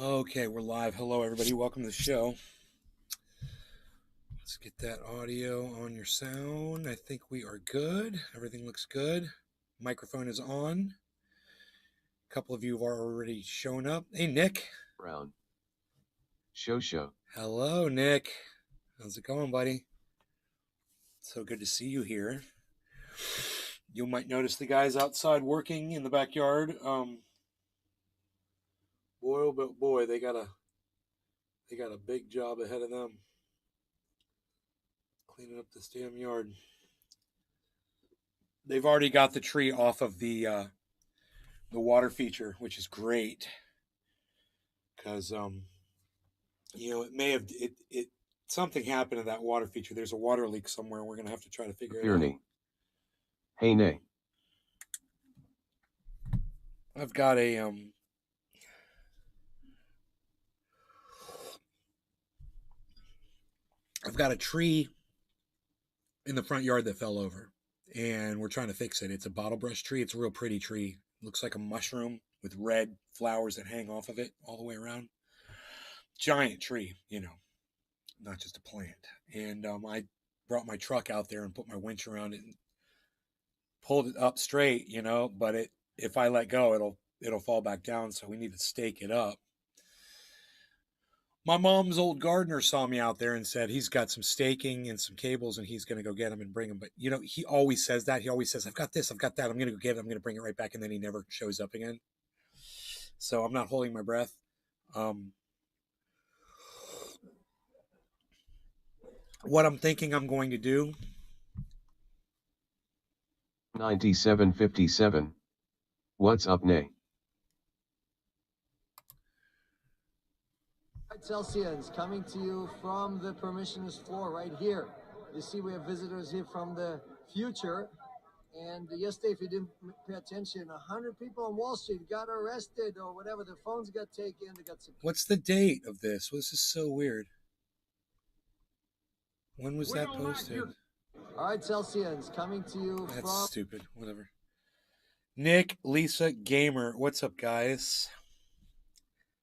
Okay, we're live. Hello, everybody. Welcome to the show. Let's get that audio on your sound. I think we are good. Everything looks good. Microphone is on. A couple of you have already shown up. Hey, Nick. Brown. Show. Hello, Nick. How's it going, buddy? So good to see you here. You might notice the guys outside working in the backyard. Boy, they got a big job ahead of them. Cleaning up this damn yard. They've already got the tree off of the water feature, which is great because it may have it something happened to that water feature. There's a water leak somewhere, and we're gonna have to try to figure it out. Hey, nay. I've got a tree in the front yard that fell over, and we're trying to fix it. It's a bottle brush tree. It's a real pretty tree. It looks like a mushroom with red flowers that hang off of it all the way around. Giant tree, not just a plant. And I brought my truck out there and put my winch around it and pulled it up straight, but if I let go, it'll fall back down. So we need to stake it up. My mom's old gardener saw me out there and said he's got some staking and some cables and he's going to go get them and bring them. But, he always says that. He always says, I've got this, I've got that. I'm going to go get it. I'm going to bring it right back. And then he never shows up again. So I'm not holding my breath. What I'm thinking I'm going to do. 9757. What's up, nay? Celsians coming to you from the permissionless floor right here. You see we have visitors here from the future. And yesterday, if you didn't pay attention, 100 people on Wall Street got arrested or whatever. Their phones got taken. They got some. What's the date of this? Well, this is so weird. When was that posted? All right, Celsians coming to you That's from... stupid. Whatever. Nick, Lisa, Gamer. What's up, guys?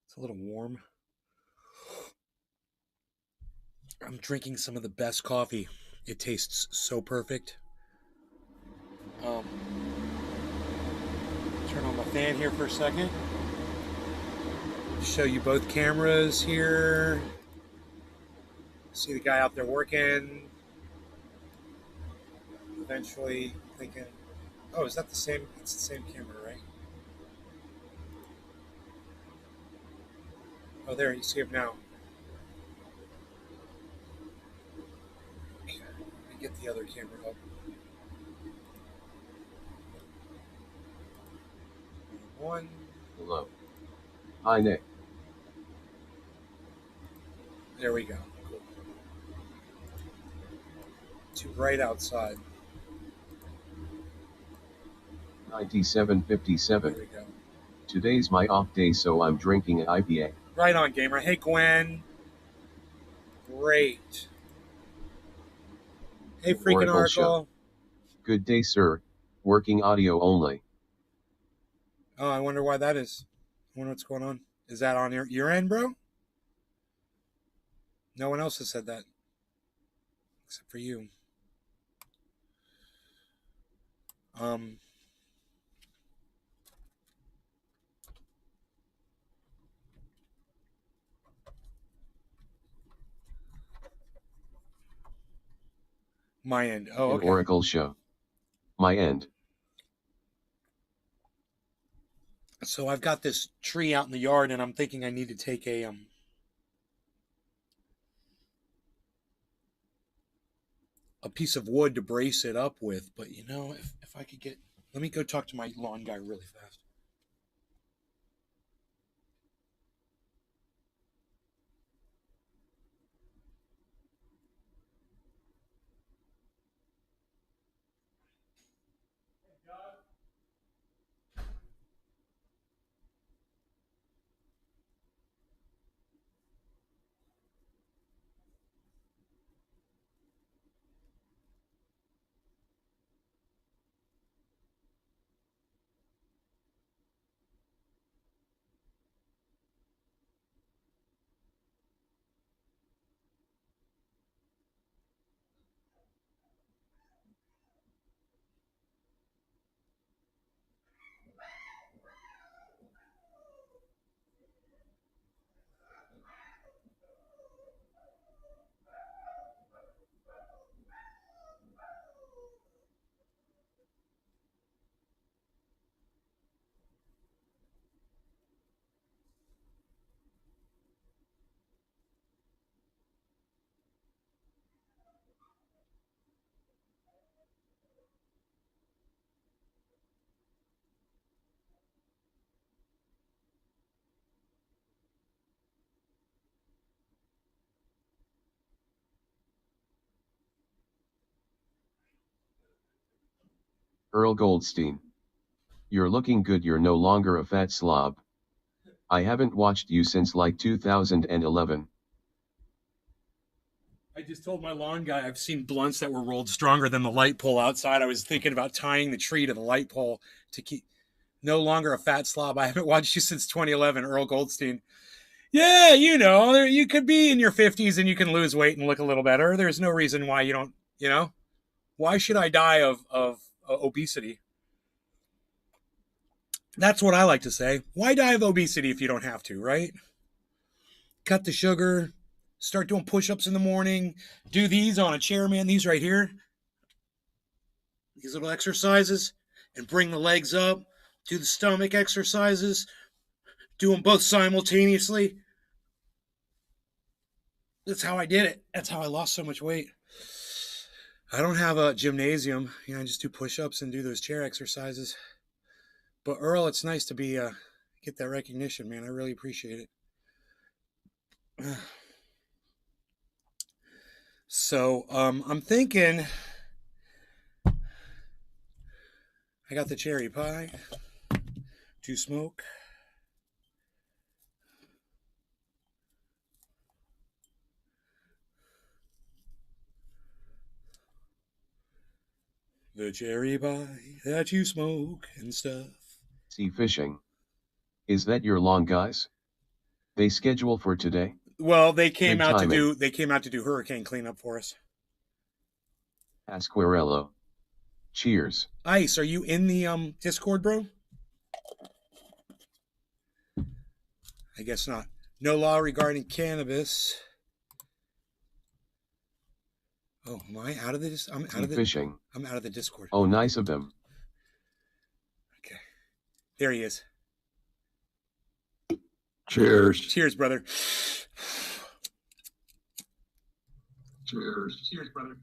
It's a little warm. I'm drinking some of the best coffee. It tastes so perfect. Turn on my fan here for a second. Show you both cameras here. See the guy out there working. Eventually thinking, oh, is that the same? It's the same camera, right? Oh, there, you see him now. Okay, let me get the other camera up. One. Hello. Hi, Nick. There we go. Cool. Too bright outside. 9757. There we go. Today's my off day, so I'm drinking an IPA. Right on, Gamer. Hey, Gwen. Great. Hey, freaking Oracle. Good day, sir. Working audio only. Oh, I wonder why that is. I wonder what's going on. Is that on your end, bro? No one else has said that. Except for you. My end. Oh, okay. Oracle show. My end. So I've got this tree out in the yard, and I'm thinking I need to take a piece of wood to brace it up with. But if I could get, let me go talk to my lawn guy really fast. Earl Goldstein. You're looking good, you're no longer a fat slob. I haven't watched you since like 2011. I just told my lawn guy I've seen blunts that were rolled stronger than the light pole outside. I was thinking about tying the tree to the light pole to keep no longer a fat slob. I haven't watched you since 2011, Earl Goldstein. Yeah, you could be in your 50s and you can lose weight and look a little better. There's no reason why you don't, why should I die of obesity? That's what I like to say. Why die of obesity if you don't have to, right? Cut the sugar, start doing push-ups in the morning, do these on a chair, man, these right here. These little exercises, and bring the legs up, do the stomach exercises, do them both simultaneously. That's how I did it. That's how I lost so much weight. I don't have a gymnasium. I just do push-ups and do those chair exercises. But Earl, it's nice to be get that recognition, man. I really appreciate it. So I'm thinking I got the cherry pie to smoke. The cherry pie that you smoke and stuff. Sea fishing. Is that your lawn guys? They schedule for today? Well, they came Good out timing. to do hurricane cleanup for us. Asquarello. Cheers. Ice, are you in the Discord, bro? I guess not. No law regarding cannabis. Oh, am I out of this? I'm out of the Fishing. I'm out of the Discord. Oh, nice of them. Okay. There he is. Cheers. Cheers, brother. Cheers. Cheers, brother.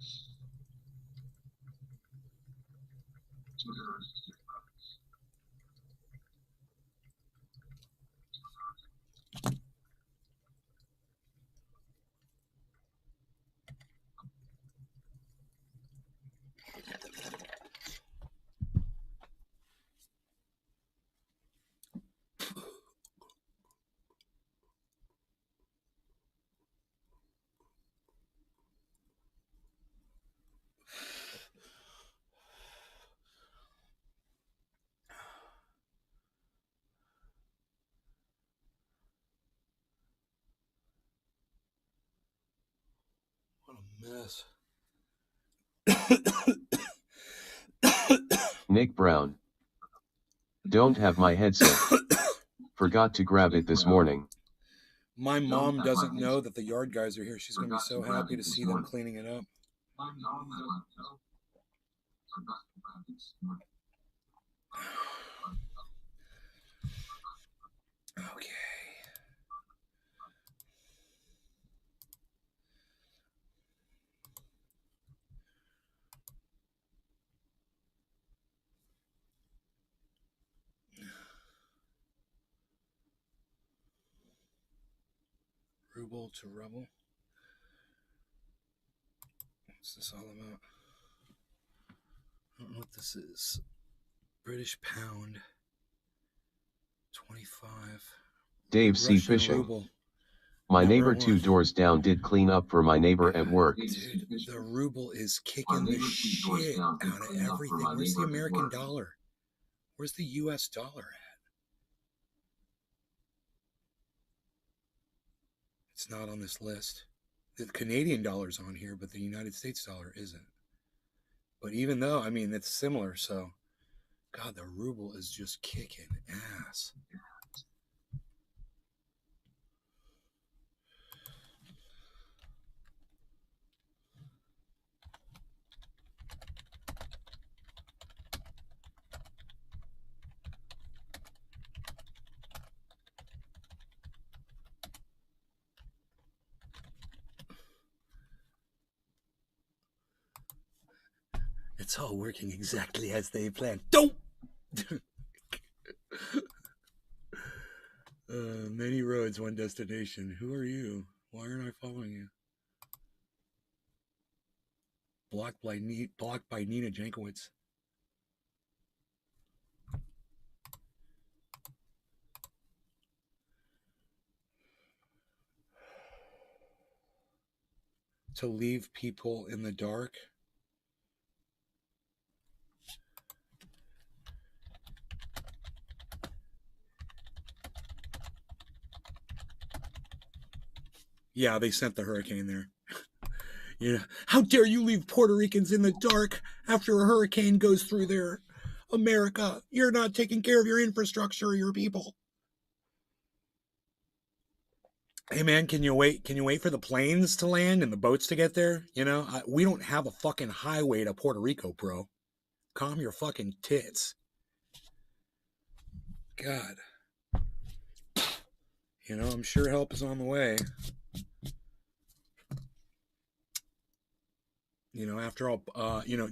What a mess. Nick Brown. Don't have my headset. Forgot to grab it this morning. My mom doesn't know that the yard guys are here. She's going to be so happy to see them cleaning it up. Okay. Ruble to rubble. What's this all about? I don't know what this is. British pound. 25. Dave Sea Russian Fishing. ruble. My Number neighbor one. 2 doors down did clean up for my neighbor at work. Dude, the ruble is kicking the shit out of everything. Where's the American dollar? Where's the US dollar at? It's not on this list. The Canadian dollar's on here, but the United States dollar isn't. But even though, I mean, it's similar, so God, the ruble is just kicking ass. It's all working exactly as they planned. Don't! Many roads, one destination. Who are you? Why aren't I following you? Blocked by Nina Jankowicz. To leave people in the dark. Yeah, they sent the hurricane there. You know, how dare you leave Puerto Ricans in the dark after a hurricane goes through there? America, you're not taking care of your infrastructure or your people. Hey man, can you wait? Can you wait for the planes to land and the boats to get there? You know, we don't have a fucking highway to Puerto Rico, bro. Calm your fucking tits. God. You know, I'm sure help is on the way. You know, after all,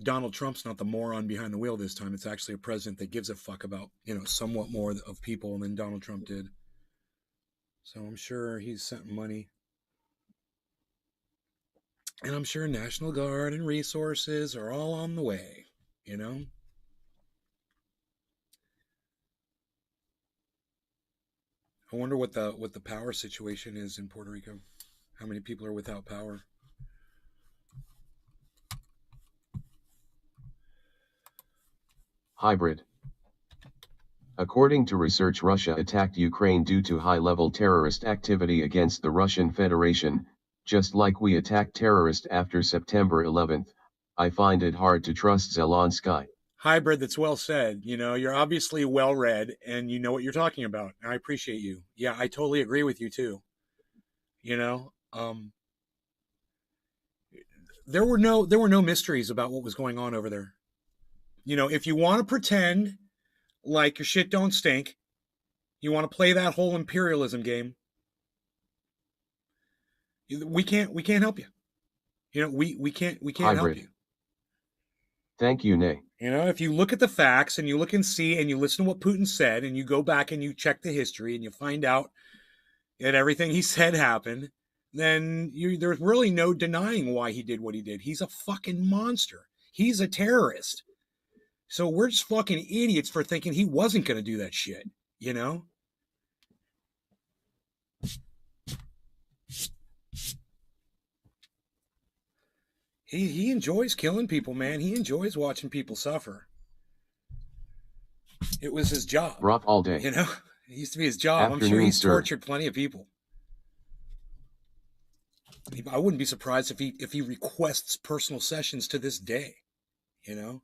Donald Trump's not the moron behind the wheel this time. It's actually a president that gives a fuck about, somewhat more of people than Donald Trump did. So I'm sure he's sent money. And I'm sure National Guard and resources are all on the way, you know? I wonder what the power situation is in Puerto Rico. How many people are without power? Hybrid. According to research, Russia attacked Ukraine due to high-level terrorist activity against the Russian Federation, just like we attacked terrorists after September 11th. I find it hard to trust Zelensky. Hybrid, that's well said. You know, you're obviously well read and you know what you're talking about. I appreciate you. Yeah, I totally agree with you too. You know, there were no mysteries about what was going on over there. You know, if you want to pretend like your shit don't stink, you want to play that whole imperialism game, we can't help you. You know, we can't help you. Thank you, Nay. You know, if you look at the facts and you look and see and you listen to what Putin said and you go back and you check the history and you find out that everything he said happened, then there's really no denying why he did what he did. He's a fucking monster. He's a terrorist. So we're just fucking idiots for thinking he wasn't going to do that shit, you know? He enjoys killing people, man. He enjoys watching people suffer. It was his job. Rock all day. You know? It used to be his job. Afternoon, I'm sure he's sir. tortured plenty of people. I wouldn't be surprised if he requests personal sessions to this day, you know?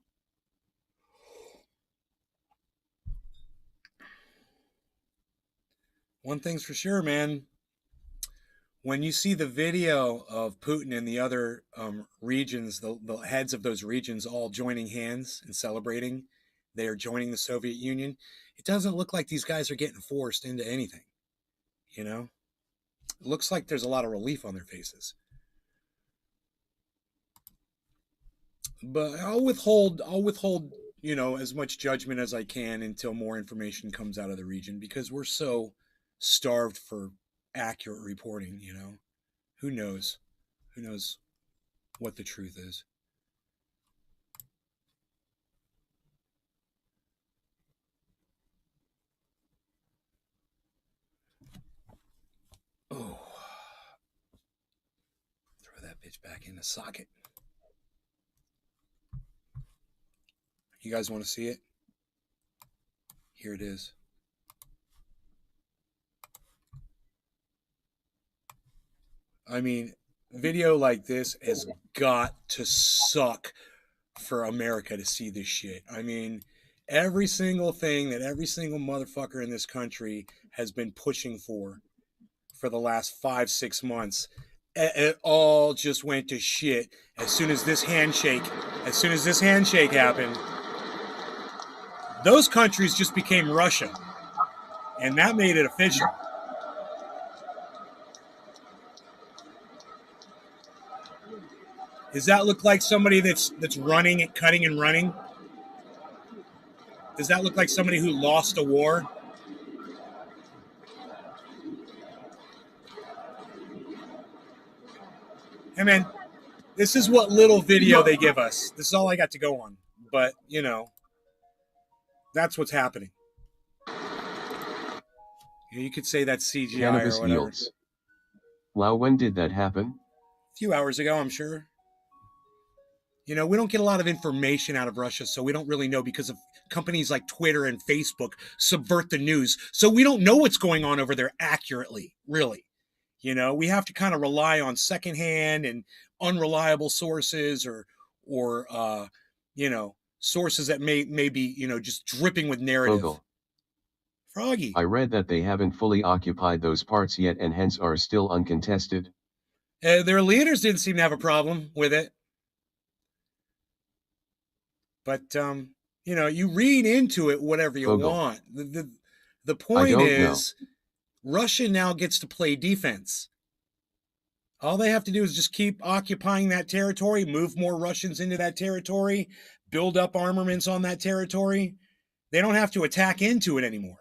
One thing's for sure, man. When you see the video of Putin and the other regions, the heads of those regions all joining hands and celebrating, they are joining the Soviet Union, it doesn't look like these guys are getting forced into anything, you know? It looks like there's a lot of relief on their faces. But I'll withhold, you know, as much judgment as I can until more information comes out of the region because we're so starved for accurate reporting, you know. Who knows what the truth is. Oh, throw that bitch back in the socket. You guys want to see it? Here it is. I mean, video like this has got to suck for America to see this shit. I mean, every single thing that every single motherfucker in this country has been pushing for the last 5-6 months, it all just went to shit as soon as this handshake happened. Those countries just became Russia, and that made it official. Does that look like somebody that's running, cutting and running? Does that look like somebody who lost a war? Hey man, this is what little video they give us. This is all I got to go on. But, you know, that's what's happening. You could say that's CGI Cannabis or whatever. yields. Wow, when did that happen? few hours ago, I'm sure. You know, we don't get a lot of information out of Russia, so we don't really know because of companies like Twitter and Facebook subvert the news. So we don't know what's going on over there accurately, really. You know, we have to kind of rely on secondhand and unreliable sources or you know, sources that may be, you know, just dripping with narrative. Fogel. Froggy. I read that they haven't fully occupied those parts yet and hence are still uncontested. Their leaders didn't seem to have a problem with it. But, you know, you read into it whatever you Fogel. want. The point don't is, Russia now gets to play defense. All they have to do is just keep occupying that territory, move more Russians into that territory, build up armaments on that territory. They don't have to attack into it anymore.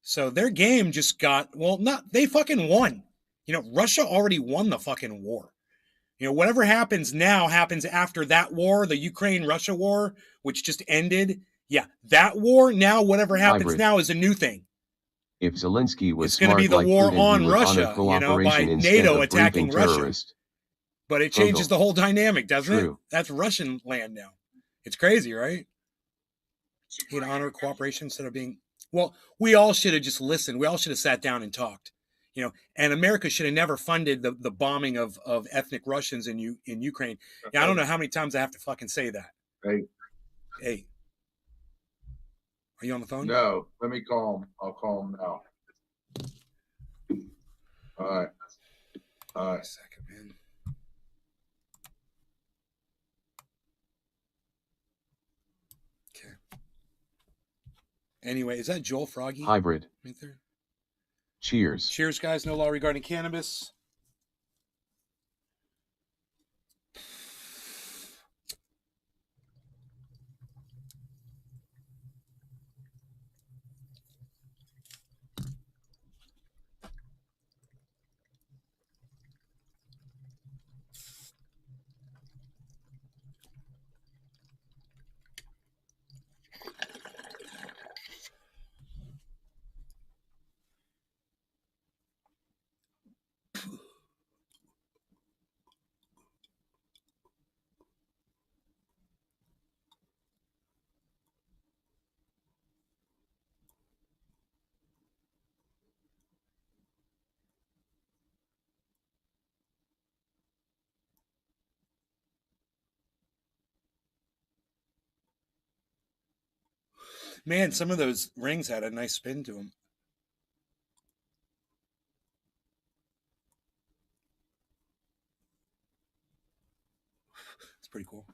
So their game just got, well, they fucking won. You know, Russia already won the fucking war. You know, whatever happens now happens after that war, the Ukraine-Russia war, which just ended. Yeah, that war, now whatever happens Hybrid. Now is a new thing. If Zelensky was It's going to be smart the like war Putin, on he would Russia, honor you know, by cooperation instead NATO of attacking briefing Russia. terrorists. But it changes the whole dynamic, doesn't it? True. That's Russian land now. It's crazy, right? He'd honor cooperation instead of being... Well, we all should have just listened. We all should have sat down and talked. You know, and America should have never funded the bombing of ethnic Russians in Ukraine. Yeah, I don't know how many times I have to fucking say that. Hey. Are you on the phone? No, let me call him. I'll call him now. All right. All right. A second, man. Okay. Anyway, is that Joel Froggy? Hybrid. Right there. Cheers. Cheers, guys. No law regarding cannabis. Man, some of those rings had a nice spin to them. It's pretty cool.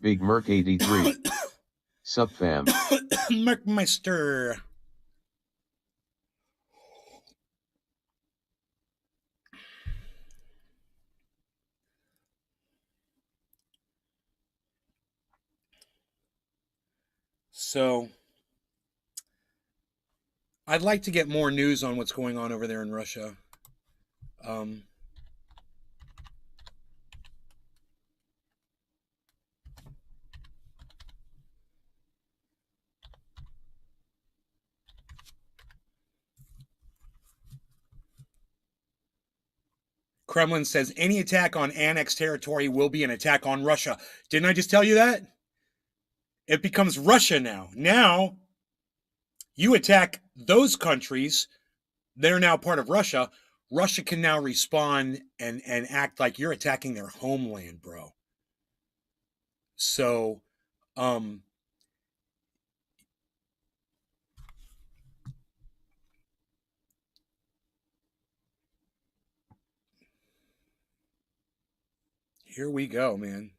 Big Merc 83. Sup fam. Merkmeister. So, I'd like to get more news on what's going on over there in Russia. Kremlin says any attack on annexed territory will be an attack on Russia. Didn't I just tell you that? It becomes Russia now. Now, you attack those countries, they're now part of Russia. Russia can now respond and act like you're attacking their homeland, bro. So, here we go, man.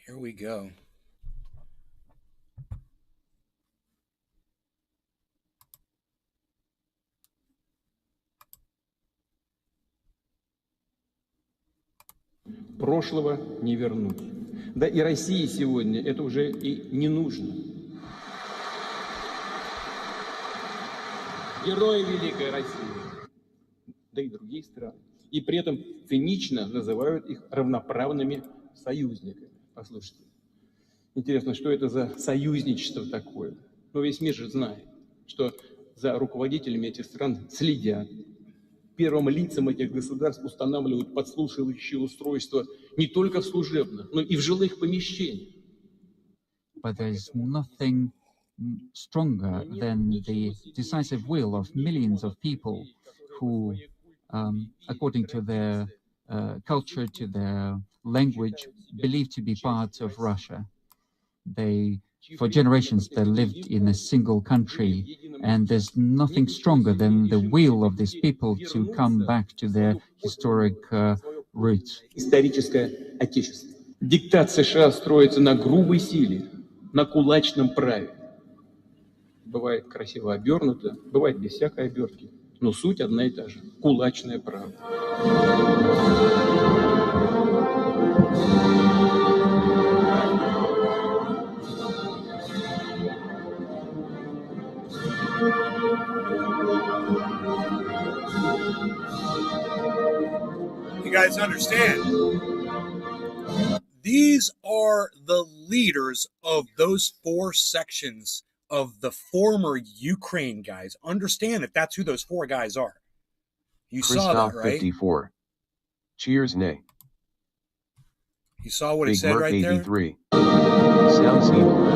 Here we go. Прошлого не вернуть. Да и России сегодня это уже и не нужно. Герои Великой России, да и другие страны. и при этом цинично называют их равноправными союзниками. Послушайте, интересно, что это за союзничество такое? Ну, весь мир же знает, что за руководителями этих стран следят. Первым лицам этих государств устанавливают подслушивающие устройства не только в служебных, но и в жилых помещениях. But there's nothing stronger than the decisive will of millions of people who, according to their culture, to their language, believe to be part of Russia. For generations, they lived in a single country, and there's nothing stronger than the will of these people to come back to their historic roots. Историческое отечество. Диктат США строится на грубой силе, на кулачном праве. Бывает красиво обернуто, бывает без всякой обертки, но суть одна и та же – кулачное право. You guys understand? These are the leaders of those four sections of the former Ukraine guys. Understand that that's who those four guys are. You saw that, right? 54. Cheers, nay. You saw what Big it said Merc right 83. Sounds evil.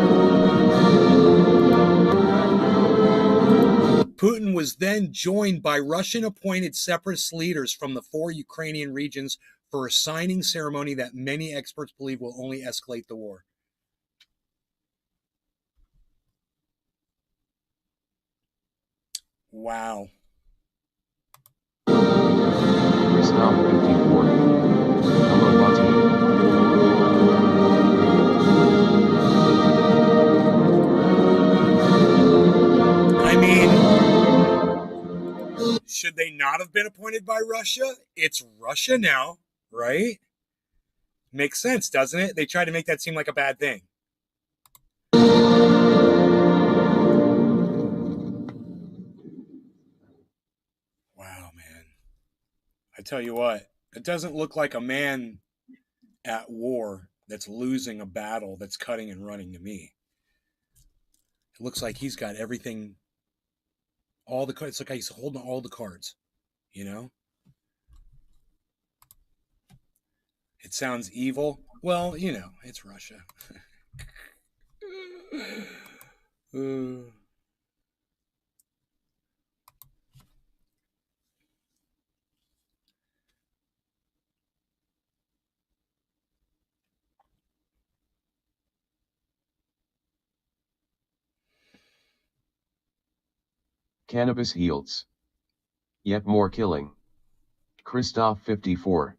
Putin was then joined by Russian-appointed separatist leaders from the four Ukrainian regions for a signing ceremony that many experts believe will only escalate the war. Wow. Christoph 54. Hello, Bati. I mean, should they not have been appointed by Russia? It's Russia now, right? Makes sense, doesn't it? They try to make that seem like a bad thing. Wow, man. I tell you what, it doesn't look like a man at war that's losing a battle that's cutting and running to me. It looks like he's got everything, all the cards. It's like he's holding all the cards, you know? It sounds evil. Well, you know, it's Russia. Cannabis heals. Yet more killing. Christoph 54.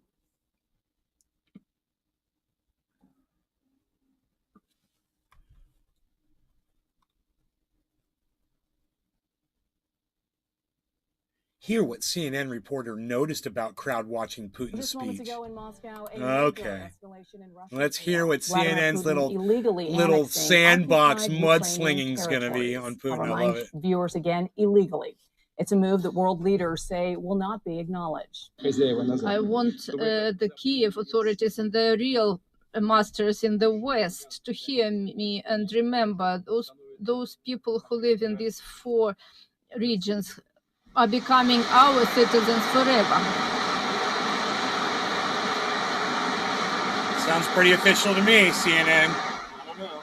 Hear what CNN reporter noticed about crowd watching Putin's Just speech. moments ago in Moscow, Okay. Let's hear what CNN's little sandbox mudslinging is going to be on Putin. I love it. Viewers again illegally. It's a move that world leaders say will not be acknowledged. I want the Kiev authorities and the real masters in the West to hear me and remember those people who live in these four regions are becoming our citizens forever. Sounds pretty official to me, CNN. I don't know.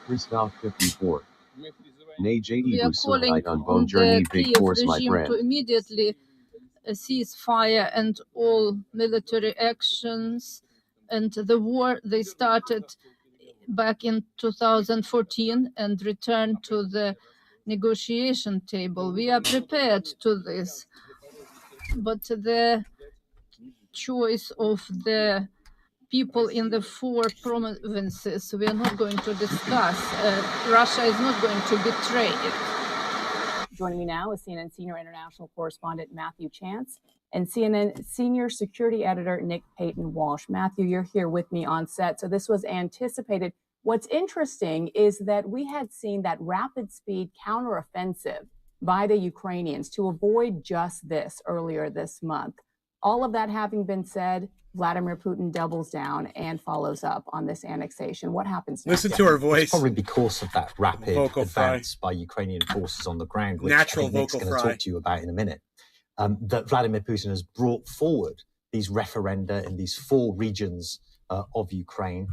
Christoph 54. Nay We are calling on on bone the journey big Kiev force my regime friend. to immediately cease fire and all military actions and the war they started back in 2014 and return to the negotiation table. We are prepared to this, but the choice of the people in the four provinces we are not going to discuss. Russia is not going to betray it. Joining me now is CNN senior international correspondent Matthew Chance and CNN senior security editor Nick Payton Walsh. Matthew, you're here with me on set. So this was anticipated What's interesting is that we had seen that rapid speed counteroffensive by the Ukrainians to avoid just this earlier this month. All of that having been said, Vladimir Putin doubles down and follows up on this annexation. What happens next? Listen to her voice. It's probably because of that rapid Vocal advance fry. by Ukrainian forces on the ground, which Natural I think Nick's vocal going to fry. talk to you about in a minute, that Vladimir Putin has brought forward these referenda in these 4 regions of Ukraine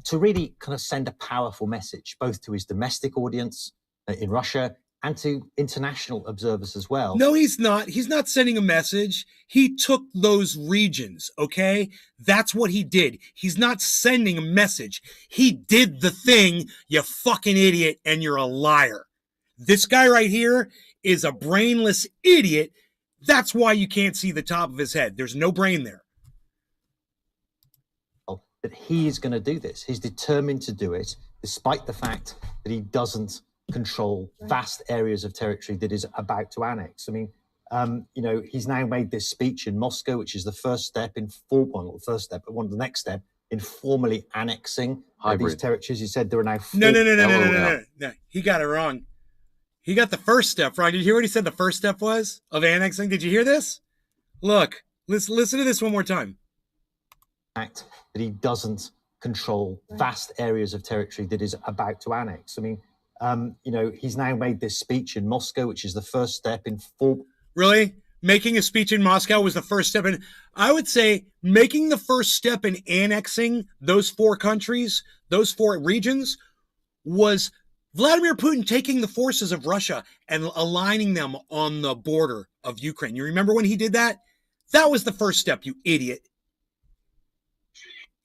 to really kind of send a powerful message, both to his domestic audience in Russia and to international observers as well. No, he's not. He's not sending a message. He took those regions, okay? That's what he did. He's not sending a message. He did the thing, you fucking idiot, and you're a liar. This guy right here is a brainless idiot. That's why you can't see the top of his head. There's no brain there. That he is going to do this. He's determined to do it, despite the fact that he doesn't control vast areas of territory that is about to annex. I mean, he's now made this speech in Moscow, which is the first step in not the first step, but one of the next step in formally annexing these territories. He said there are now 4. No. He got it wrong. He got the first step wrong. Did you hear what he said the first step was of annexing? Did you hear this? Look, listen to this one more time. Fact that he doesn't control vast areas of territory that is about to annex. I mean, he's now made this speech in Moscow, which is the first step in 4. Really? Making a speech in Moscow was the first step in, I would say making the first step in annexing those 4 countries, those 4 regions, was Vladimir Putin taking the forces of Russia and aligning them on the border of Ukraine. You remember when he did that? That was the first step, you idiot.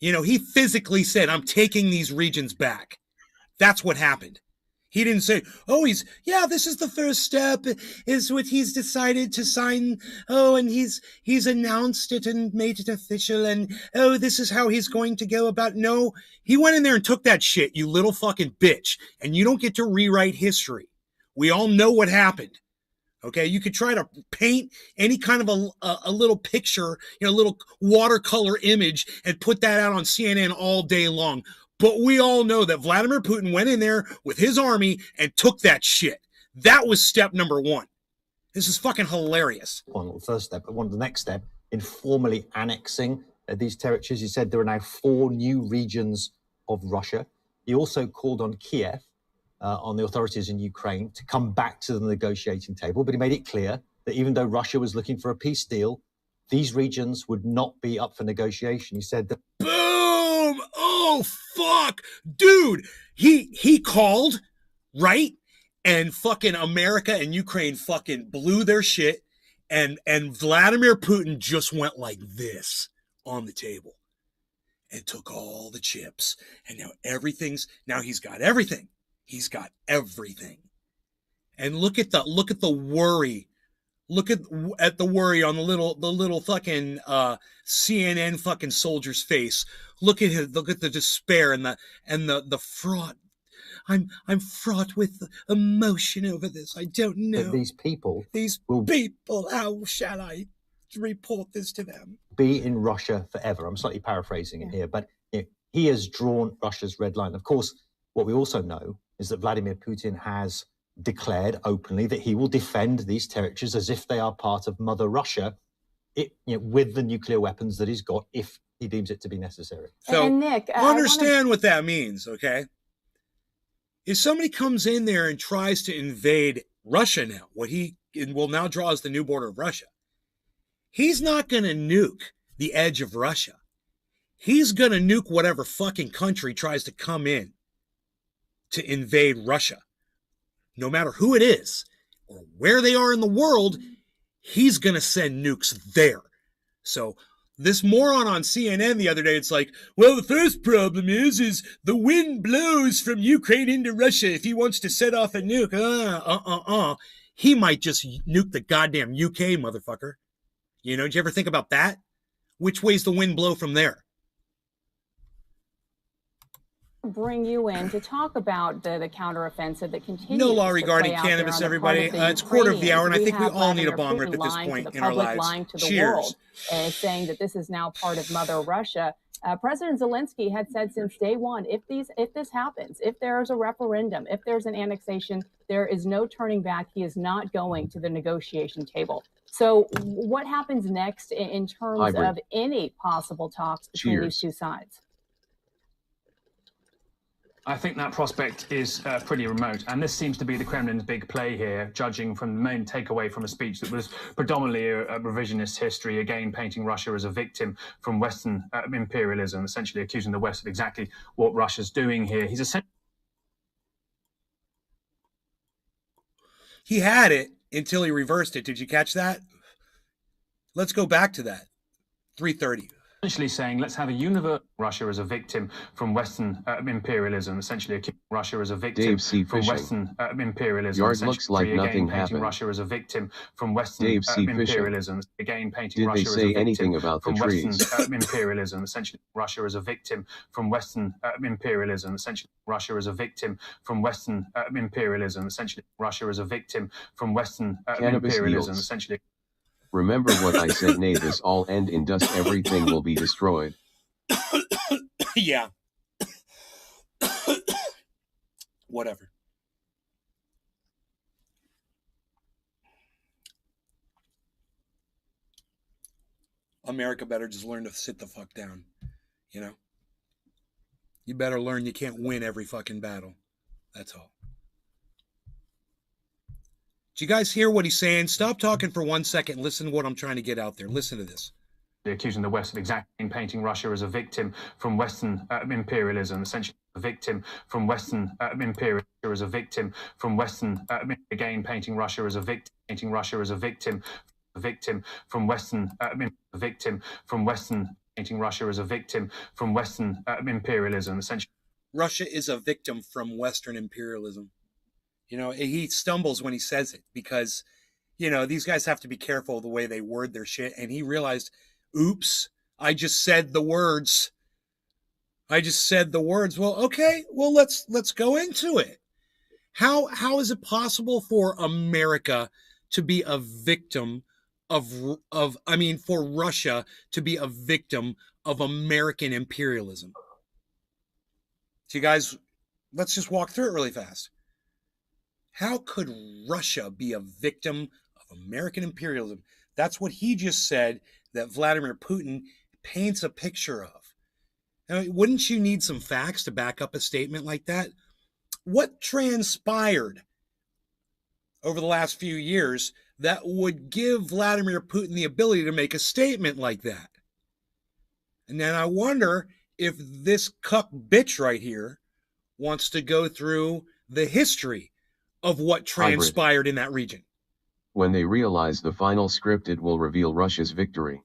He physically said, I'm taking these regions back. That's what happened. He didn't say, this is the first step, is what he's decided to sign. And he's announced it and made it official. And, this is how he's going to go about. No, he went in there and took that shit, you little fucking bitch. And you don't get to rewrite history. We all know what happened. Okay, you could try to paint any kind of a little picture, a little watercolor image and put that out on CNN all day long. But we all know that Vladimir Putin went in there with his army and took that shit. That was step number 1. This is fucking hilarious. One the first step, but one of the next step in formally annexing these territories. He said there are now 4 new regions of Russia. He also called on Kiev, on the authorities in Ukraine, to come back to the negotiating table. But he made it clear that even though Russia was looking for a peace deal, these regions would not be up for negotiation. He said that... Boom! Oh, fuck! Dude, he called, right? And fucking America and Ukraine fucking blew their shit. And Vladimir Putin just went like this on the table and took all the chips. And now he's got everything. He's got everything. And look at the worry. Look at the worry on the little fucking CNN fucking soldier's face. Look at the despair and the fraught. I'm fraught with emotion over this. I don't know. These people, how shall I report this to them? Be in Russia forever. I'm slightly paraphrasing it here, but he has drawn Russia's red line. Of course, what we also know is that Vladimir Putin has declared openly that he will defend these territories as if they are part of Mother Russia, with the nuclear weapons that he's got, if he deems it to be necessary. So and Nick, understand what that means, okay? If somebody comes in there and tries to invade Russia now, what he will now draw as the new border of Russia, he's not going to nuke the edge of Russia. He's going to nuke whatever fucking country tries to come in to invade Russia. No matter who it is or where they are in the world, he's going to send nukes there. So this moron on CNN the other day, it's like, well, the first problem is the wind blows from Ukraine into Russia if he wants to set off a nuke. He might just nuke the goddamn UK, motherfucker. Did you ever think about that? Which way's the wind blow from there? bring you in to talk about the counteroffensive that continues No law to regarding play out there cannabis, on the everybody. part of the It's quarter of the hour, and I Ukrainians. think we have all need a Vladimir bong Putin rip at this lying to point the in our public, lives. lying to the Cheers. world, saying that this is now part of Mother Russia. President Zelensky had said since day one, if this happens, if there's a referendum, if there's an annexation, there is no turning back. He is not going to the negotiation table. So what happens next in terms of any possible talks between these two sides? I think that prospect is pretty remote, and this seems to be the Kremlin's big play here, judging from the main takeaway from a speech that was predominantly a revisionist history, again painting Russia as a victim from Western imperialism, essentially accusing the West of exactly what Russia's doing here. He's essentially... He had it until he reversed it. Did you catch that? Let's go back to that. 3:30. Essentially saying, let's have a universe. Russia as a victim from Western imperialism, essentially accusing Russia as a victim from Western imperialism. Yard looks like nothing happened. Russia as a victim from Western Dave C. imperialism. Again, painting Russia Did as they a say victim anything about the from trees? Western imperialism. Essentially, Russia as a victim from Western imperialism. Essentially, Russia as a victim from Western imperialism. Essentially, Russia as a victim from Western imperialism. Essentially. Remember what I said, nay, this all end in dust, everything will be destroyed. Yeah. Whatever. America better just learn to sit the fuck down. You know? You better learn you can't win every fucking battle. That's all. Do you guys hear what he's saying? Stop talking for 1 second and listen to what I'm trying to get out there. Listen to this. Accusing the West of exactly painting Russia as a victim from Western imperialism, essentially a victim from Western imperialism, as a victim from Western, again painting Russia as a victim, painting Russia as a victim from Western, victim from Western, painting Russia as a victim from Western imperialism, essentially. Russia is a victim from Western imperialism. You know, he stumbles when he says it because, you know, these guys have to be careful of the way they word their shit. And he realized, oops, I just said the words. Well, okay, well, let's go into it. How is it possible for America to be a victim for Russia to be a victim of American imperialism? So you guys, let's just walk through it really fast. How could Russia be a victim of American imperialism? That's what he just said that Vladimir Putin paints a picture of. Now, wouldn't you need some facts to back up a statement like that? What transpired over the last few years that would give Vladimir Putin the ability to make a statement like that? And then I wonder if this cuck bitch right here wants to go through the history of what transpired in that region. When they realize the final script, it will reveal Russia's victory.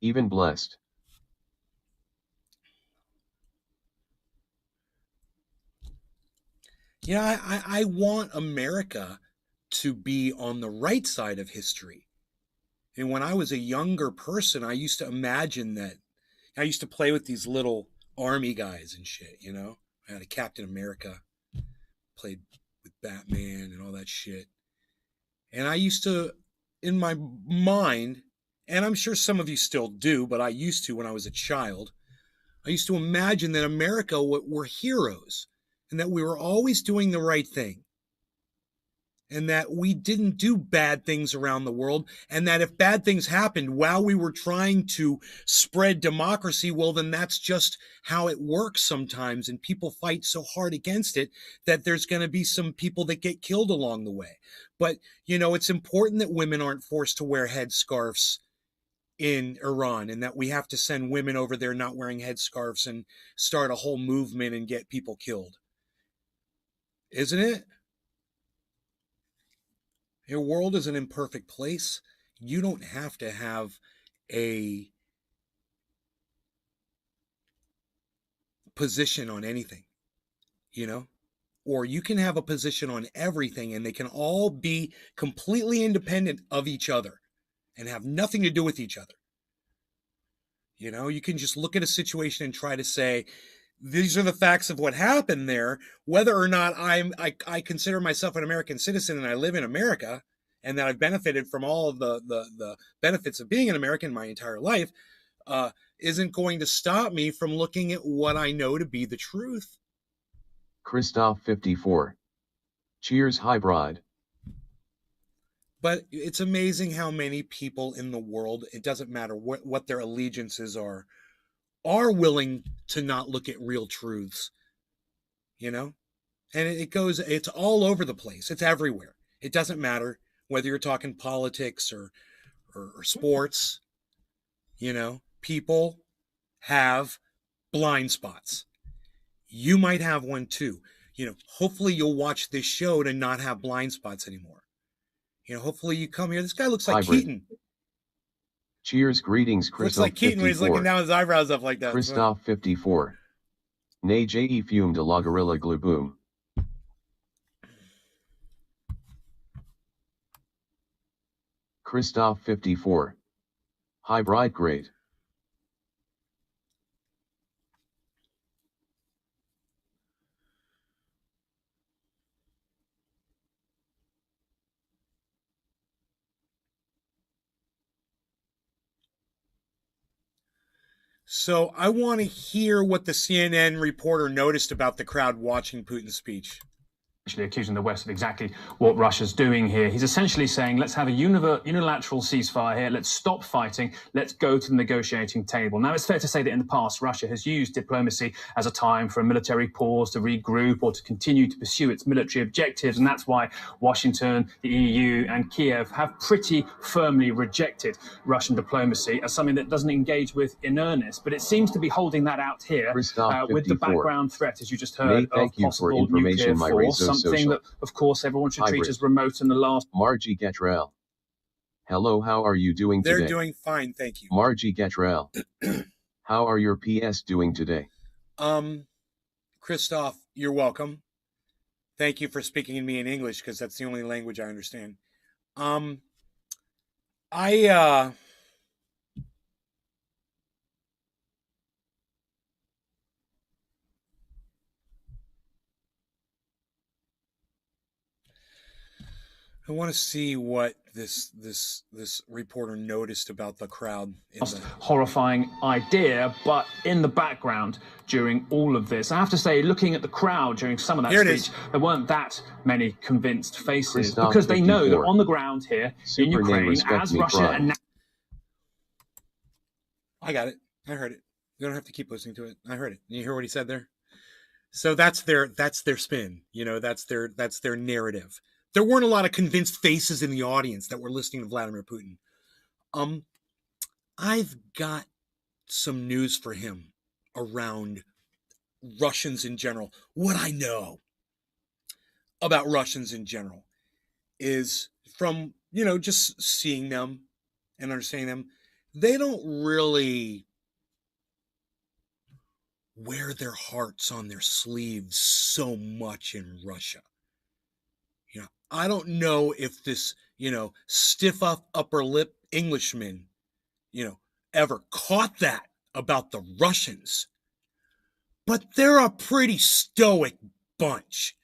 Even blessed. Yeah, I want America to be on the right side of history. And when I was a younger person, I used to imagine that I used to play with these little army guys and shit, you know? I had a Captain America, played with Batman and all that shit. And I used to, in my mind, and I'm sure some of you still do, but I used to when I was a child, I used to imagine that America were heroes and that we were always doing the right thing. And that we didn't do bad things around the world, and that if bad things happened while we were trying to spread democracy, well, then that's just how it works sometimes, and people fight so hard against it that there's going to be some people that get killed along the way. But, you know, it's important that women aren't forced to wear headscarves in Iran, and that we have to send women over there not wearing headscarves and start a whole movement and get people killed. Isn't it? Your world is an imperfect place. You don't have to have a position on anything, you know? Or you can have a position on everything, and they can all be completely independent of each other and have nothing to do with each other. You know, you can just look at a situation and try to say, these are the facts of what happened there. Whether or not I consider myself an American citizen and I live in America and that I've benefited from all of the benefits of being an American my entire life, isn't going to stop me from looking at what I know to be the truth. Christoph 54. Cheers, hybrid. But it's amazing how many people in the world, it doesn't matter what their allegiances are willing to not look at real truths, you know? And it's all over the place. It's everywhere. It doesn't matter whether you're talking politics or sports, you know? People have blind spots. You might have one too. You know, hopefully you'll watch this show to not have blind spots anymore. You know, hopefully you come here. This guy looks like Hybrid. Keaton. Cheers, greetings, Christoph. Looks like Keaton 54. when he's looking down his eyebrows up like that. Christoph 54. Ne je fume de la gorilla glue boom. Christoph 54. Hybrid great. So I want to hear what the CNN reporter noticed about the crowd watching Putin's speech. Accusing the West of exactly what Russia's doing here. He's essentially saying, let's have a unilateral ceasefire here. Let's stop fighting. Let's go to the negotiating table. Now, it's fair to say that in the past, Russia has used diplomacy as a time for a military pause, to regroup, or to continue to pursue its military objectives. And that's why Washington, the EU, and Kiev have pretty firmly rejected Russian diplomacy as something that doesn't engage with in earnest. But it seems to be holding that out here with the background threat, as you just heard, of possible nuclear force. Something that, of course, everyone should treat as remote in the last. Margie Gatrell. Hello, how are you doing today? They're doing fine, thank you. Margie Gatrell. How are your PS doing today? Christoph, you're welcome. Thank you for speaking to me in English, because that's the only language I understand. I want to see what this reporter noticed about the crowd. Horrifying idea, but in the background during all of this, I have to say, looking at the crowd during some of that speech, there weren't that many convinced faces, because they know that on the ground here in Ukraine, as Russia and I got it. I heard it. You don't have to keep listening to it. I heard it. You hear what he said there? So that's their spin. You know, that's their narrative. There weren't a lot of convinced faces in the audience that were listening to Vladimir Putin. I've got some news for him around Russians in general. What I know about Russians in general is from, you know, just seeing them and understanding them, they don't really wear their hearts on their sleeves so much in Russia. You know, I don't know if this, you know, stiff upper lip Englishman, you know, ever caught that about the Russians, but they're a pretty stoic bunch.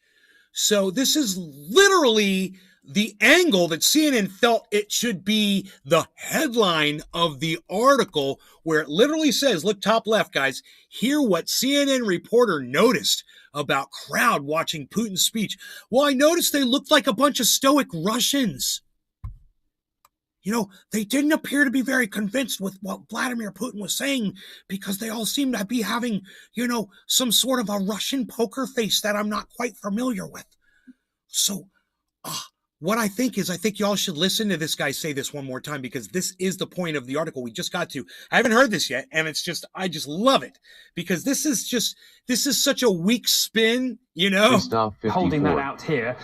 So this is literally the angle that CNN felt it should be the headline of the article, where it literally says, look, top left, guys, hear what CNN reporter noticed about crowd watching Putin's speech. Well, I noticed they looked like a bunch of stoic Russians. You know, they didn't appear to be very convinced with what Vladimir Putin was saying, because they all seem to be having, you know, some sort of a Russian poker face that I'm not quite familiar with. So, what I think y'all should listen to this guy say this one more time, because this is the point of the article we just got to. I haven't heard this yet, and I just love it, because this is such a weak spin, you know? Holding that out here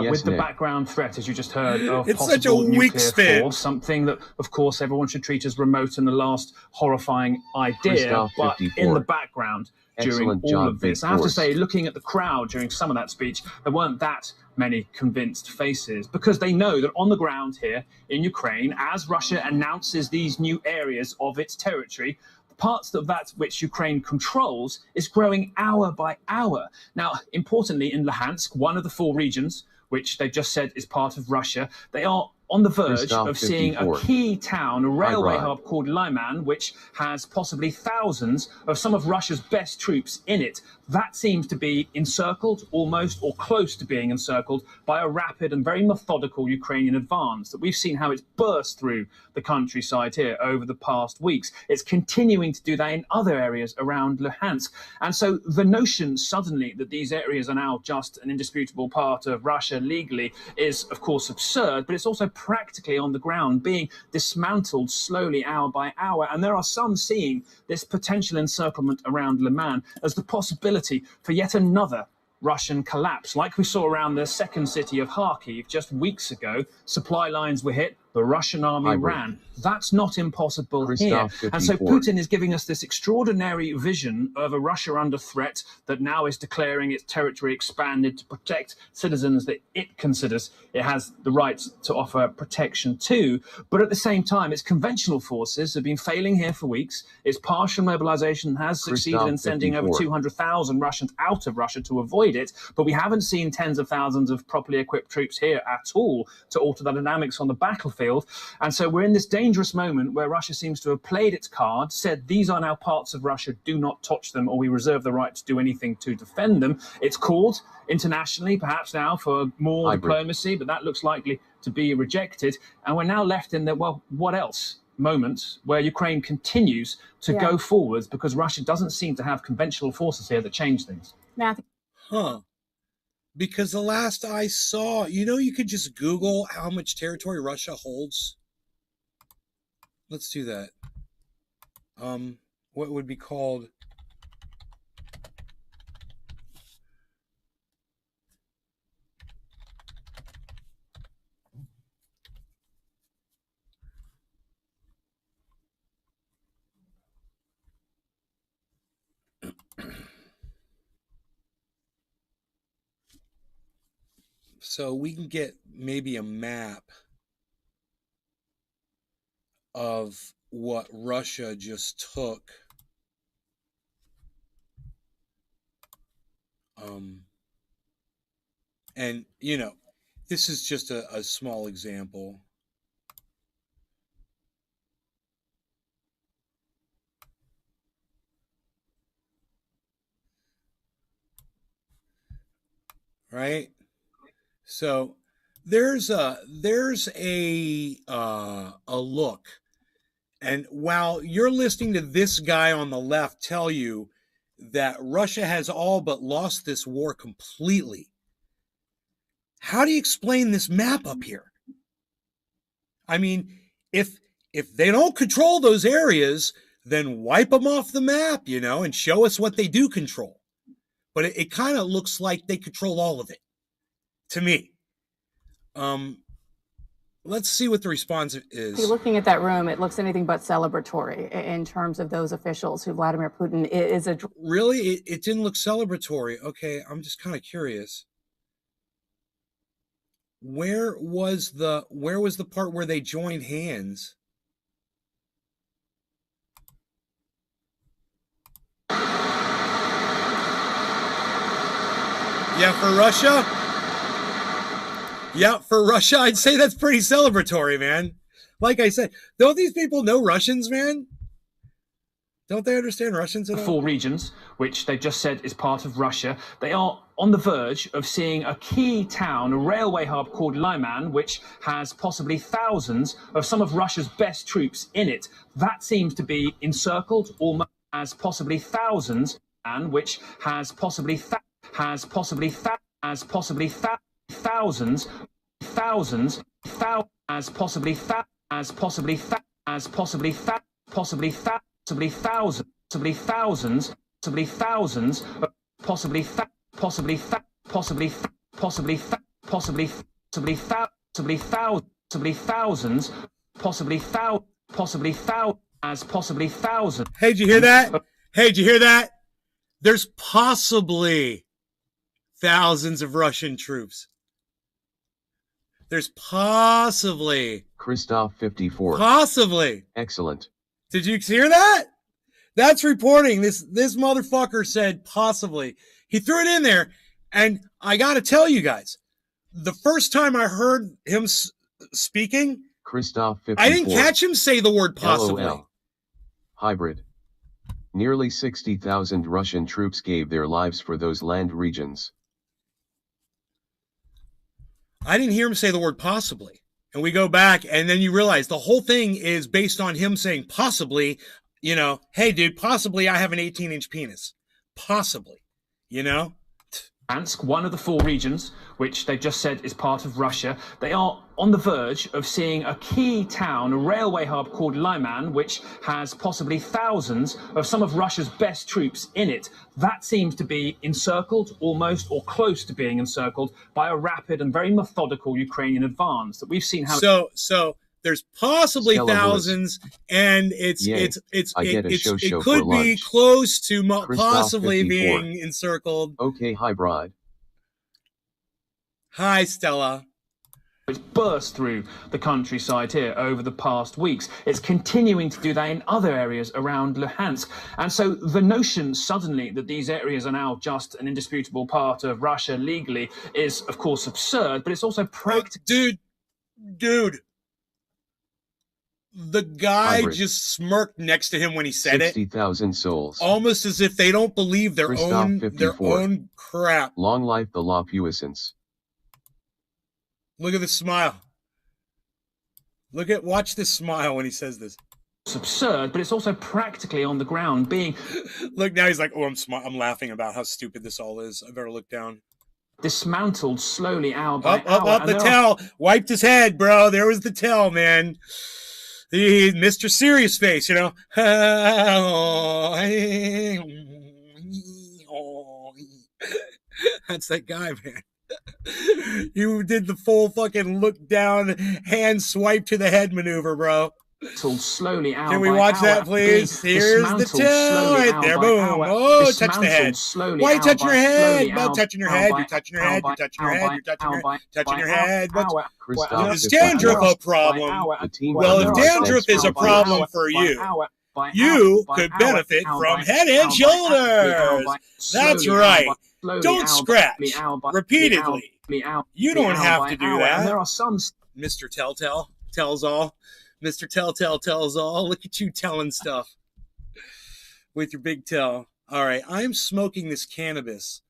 with the background threat, as you just heard, of it's possible such a weak nuclear spin. force, something that, of course, everyone should treat as remote in the last horrifying idea, but in the background during all of this. I have to say, looking at the crowd during some of that speech, there weren't that many convinced faces, because they know that on the ground here in Ukraine, as Russia announces these new areas of its territory, parts of that which Ukraine controls is growing hour by hour. Now, importantly, in Luhansk, one of the 4 regions, which they've just said is part of Russia, they are on the verge of seeing a key town, a railway hub called Lyman, which has possibly thousands of some of Russia's best troops in it. That seems to be encircled, almost, or close to being encircled, by a rapid and very methodical Ukrainian advance that we've seen how it's burst through the countryside here over the past weeks. It's continuing to do that in other areas around Luhansk. And so the notion suddenly that these areas are now just an indisputable part of Russia legally is, of course, absurd, but it's also practically on the ground being dismantled slowly hour by hour. And there are some seeing this potential encirclement around Liman as the possibility for yet another Russian collapse. Like we saw around the second city of Kharkiv just weeks ago, supply lines were hit, the Russian army ran. That's not impossible here. And so Putin is giving us this extraordinary vision of a Russia under threat that now is declaring its territory expanded to protect citizens that it considers it has the right to offer protection to. But at the same time, its conventional forces have been failing here for weeks. Its partial mobilization has succeeded in sending over 200,000 Russians out of Russia to avoid it. But we haven't seen tens of thousands of properly equipped troops here at all to alter the dynamics on the battlefield. And so we're in this dangerous moment where Russia seems to have played its card, said these are now parts of Russia, do not touch them, or we reserve the right to do anything to defend them. It's called internationally, perhaps now, for more diplomacy, but that looks likely to be rejected. And we're now left in the, well, what else? Moment where Ukraine continues to go forwards because Russia doesn't seem to have conventional forces here that change things. Matthew. Because the last I saw, you could just Google how much territory Russia holds. Let's do that. What would be called? So we can get maybe a map of what Russia just took. And, this is just a small example. Right? So there's a look, and while you're listening to this guy on the left tell you that Russia has all but lost this war completely, how do you explain this map up here? I mean, if they don't control those areas, then wipe them off the map, and show us what they do control. But it kind of looks like they control all of it. To me. Let's see what the response is. If you're looking at that room, it looks anything but celebratory in terms of those officials who Vladimir Putin is a... Really? It didn't look celebratory. Okay, I'm just kind of curious. Where was the part where they joined hands? Yeah, for Russia? Yeah, for Russia, I'd say that's pretty celebratory, man. Like I said, don't these people know Russians, man? Don't they understand Russians at all? 4 regions, which they've just said is part of Russia, they are on the verge of seeing a key town, a railway hub called Lyman, which has possibly thousands of some of Russia's best troops in it. That seems to be encircled, almost as possibly thousands, and which has possibly thousands, as possibly thousands, as possibly thousands. Hey, did you hear that? Hey, did you hear that? There's possibly thousands of Russian troops. There's possibly. Christoph 54. Possibly. Excellent. Did you hear that? That's reporting. This motherfucker said possibly. He threw it in there, and I got to tell you guys, the first time I heard him speaking, Christoph 54. I didn't catch him say the word possibly. LOL. Hybrid. Nearly 60,000 Russian troops gave their lives for those land regions. I didn't hear him say the word possibly. And we go back, and then you realize the whole thing is based on him saying possibly, you know, hey, dude, possibly I have an 18-inch penis. Possibly, you know? Luhansk, one of the 4 regions, which they've just said is part of Russia, they are on the verge of seeing a key town, a railway hub called Lyman, which has possibly thousands of some of Russia's best troops in it. That seems to be encircled, almost, or close to being encircled, by a rapid and very methodical Ukrainian advance that we've seen how... So there's possibly Stella thousands, Lewis. and it could be lunch. close to possibly 54. being encircled. Okay, hybrid. Hi, Stella. It's burst through the countryside here over the past weeks. It's continuing to do that in other areas around Luhansk. And so the notion suddenly that these areas are now just an indisputable part of Russia legally is, of course, absurd, but it's also practical. Dude. The guy Hybrid. just smirked next to him when he said 60,000 souls. Almost as if they don't believe their Christoph own crap. Long life the law puissance. Look at the smile. Watch this smile when he says this. It's absurd, but it's also practically on the ground being... Look, now he's like, oh, I'm laughing about how stupid this all is. I better look down. Dismantled slowly hour by hour. Up, the tell. Wiped his head, bro. There was the tell, man. Mr. Serious Face, you know. That's that guy, man. You did the full fucking look down, hand swipe to the head maneuver, bro. Slowly hour Can we by watch hour, that, please? Here's the tell right there. Boom. Oh, touch the head. Why are you touching your head? About touching your head. You're touching your head. You're touching your head. You're touching your head. Is dandruff a problem? Well, if dandruff is a problem for you, you could benefit from Head and Shoulders. That's right. Don't scratch repeatedly. You don't have to do that. There are some... Mr. Telltale tells all. Mr. Telltale tells all. Look at you telling stuff with your big tell. All right, I'm smoking this cannabis.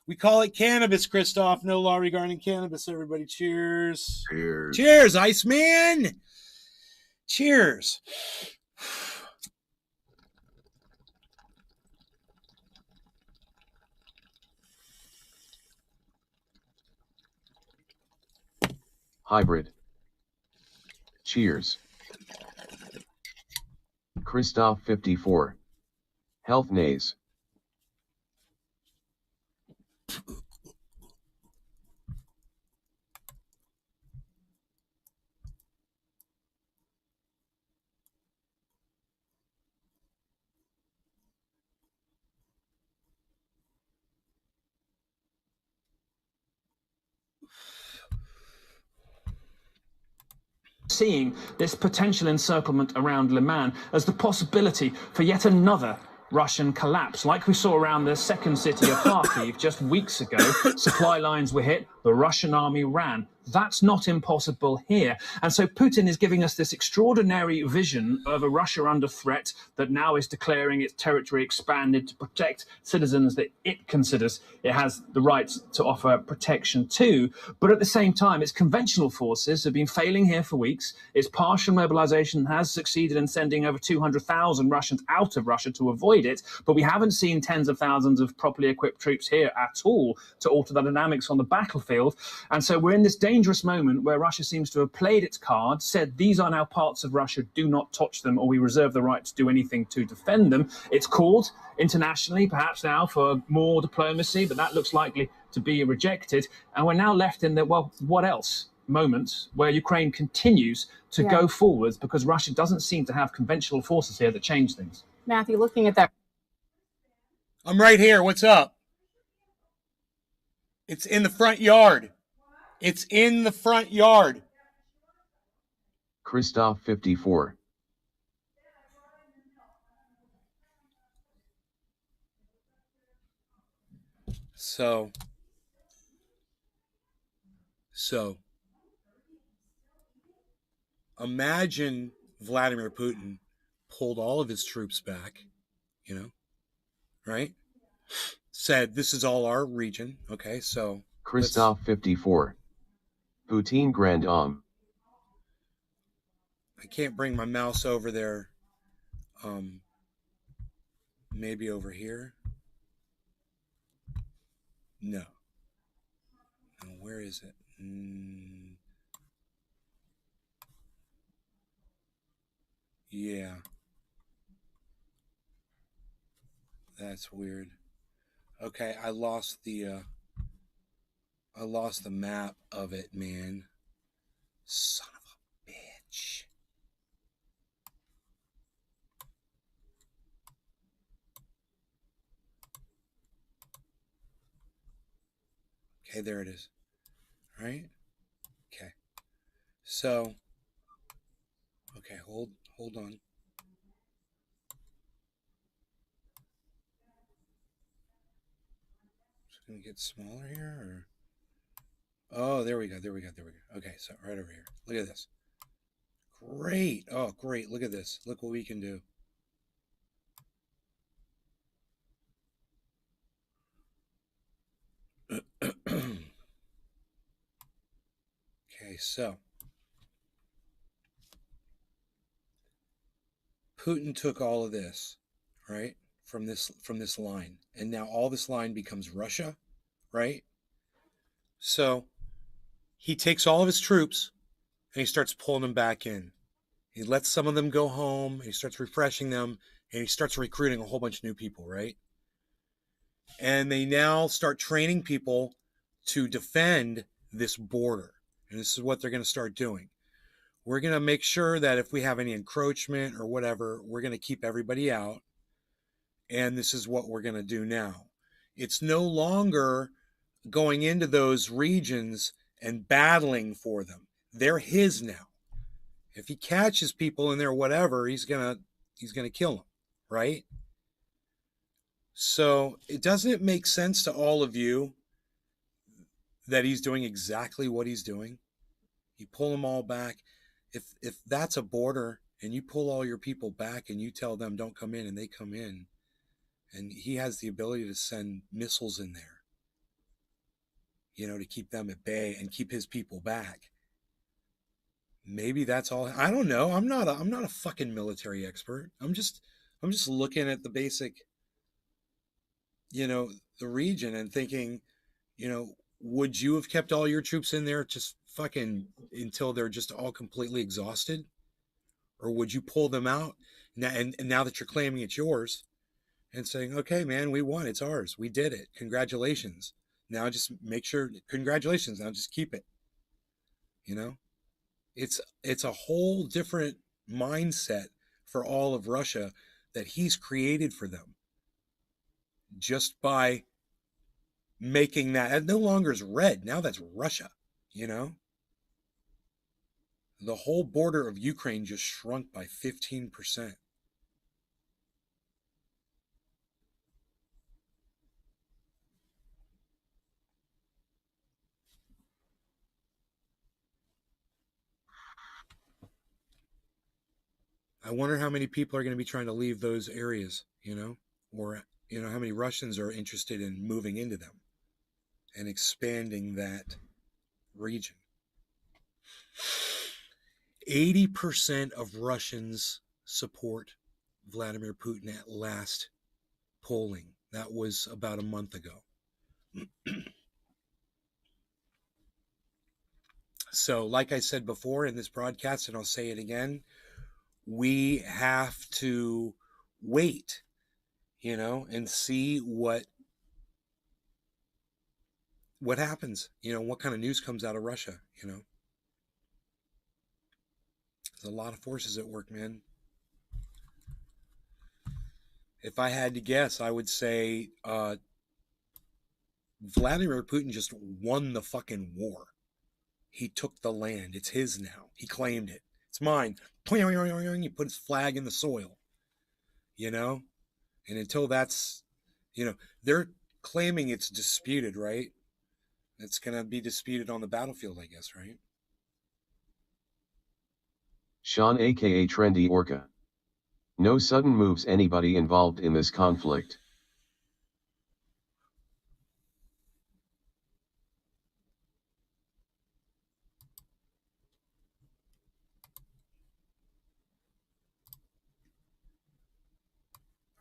We call it cannabis, Christoph. No law regarding cannabis, everybody. Cheers. Cheers. Cheers, Iceman. Cheers. Hybrid. Cheers. Christoph 54. Health Nays. Seeing this potential encirclement around Liman as the possibility for yet another Russian collapse. Like we saw around the second city of Kharkiv just weeks ago, supply lines were hit, the Russian army ran. That's not impossible here. And so Putin is giving us this extraordinary vision of a Russia under threat that now is declaring its territory expanded to protect citizens that it considers it has the right to offer protection to. But at the same time, its conventional forces have been failing here for weeks. Its partial mobilization has succeeded in sending over 200,000 Russians out of Russia to avoid it. But we haven't seen tens of thousands of properly equipped troops here at all to alter the dynamics on the battlefield. And so we're in this dangerous moment where Russia seems to have played its cards, said these are now parts of Russia, do not touch them, or we reserve the right to do anything to defend them. It's called internationally, perhaps now, for more diplomacy, but that looks likely to be rejected. And we're now left in the, well, what else? Moment where Ukraine continues to go forwards because Russia doesn't seem to have conventional forces here that change things. Matthew, looking at that. I'm right here. What's up? It's in the front yard. It's in the front yard. Christoph 54. So imagine Vladimir Putin pulled all of his troops back, you know, right? Said, this is all our region. Okay, so Christoph 54. Putin Grand Homme. I can't bring my mouse over there. Maybe over here. No. No, where is it? Yeah. That's weird. Okay, I lost the map of it, man. Son of a bitch. Okay, there it is. All right? Okay. So, okay, hold on. It's going to get smaller here, or... Oh, there we go. Okay, so right over here. Look at this. Great. Oh, great. Look at this. Look what we can do. Okay, so Putin took all of this, right, from this line, and now all this line becomes Russia, right? So he takes all of his troops and he starts pulling them back in. He lets some of them go home, and he starts refreshing them, and he starts recruiting a whole bunch of new people, right? And they now start training people to defend this border. And this is what they're going to start doing. We're going to make sure that if we have any encroachment or whatever, we're going to keep everybody out. And this is what we're going to do now. It's no longer going into those regions and battling for them. They're his now. If he catches people in there, whatever, he's going to kill them, right? So it doesn't make sense to all of you that he's doing exactly what he's doing. You pull them all back. If that's a border and you pull all your people back and you tell them don't come in and they come in, and he has the ability to send missiles in there, you know, to keep them at bay and keep his people back. Maybe that's all. I don't know. I'm not a fucking military expert. I'm just looking at the basic, you know, the region and thinking, you know, would you have kept all your troops in there just fucking until they're just all completely exhausted? Or would you pull them out now, and now that you're claiming it's yours and saying, okay, man, we won. It's ours. We did it. Congratulations. Now just make sure, congratulations. Now just keep it. You know, it's a whole different mindset for all of Russia that he's created for them just by making that. It no longer is red. Now that's Russia, you know? The whole border of Ukraine just shrunk by 15%. I wonder how many people are going to be trying to leave those areas, you know? Or, you know, how many Russians are interested in moving into them and expanding that region. 80% of Russians support Vladimir Putin at last polling. That was about a month ago. So, like I said before in this broadcast, and I'll say it again, we have to wait, you know, and see what happens, you know, what kind of news comes out of Russia, you know. There's a lot of forces at work, man. If I had to guess, I would say Vladimir Putin just won the fucking war. He took the land. It's his now. He claimed it. It's mine. He put his flag in the soil, you know? And until that's, you know, claiming it's disputed, right? It's going to be disputed on the battlefield, I guess, right? Sean aka Trendy Orca. No sudden moves anybody involved in this conflict.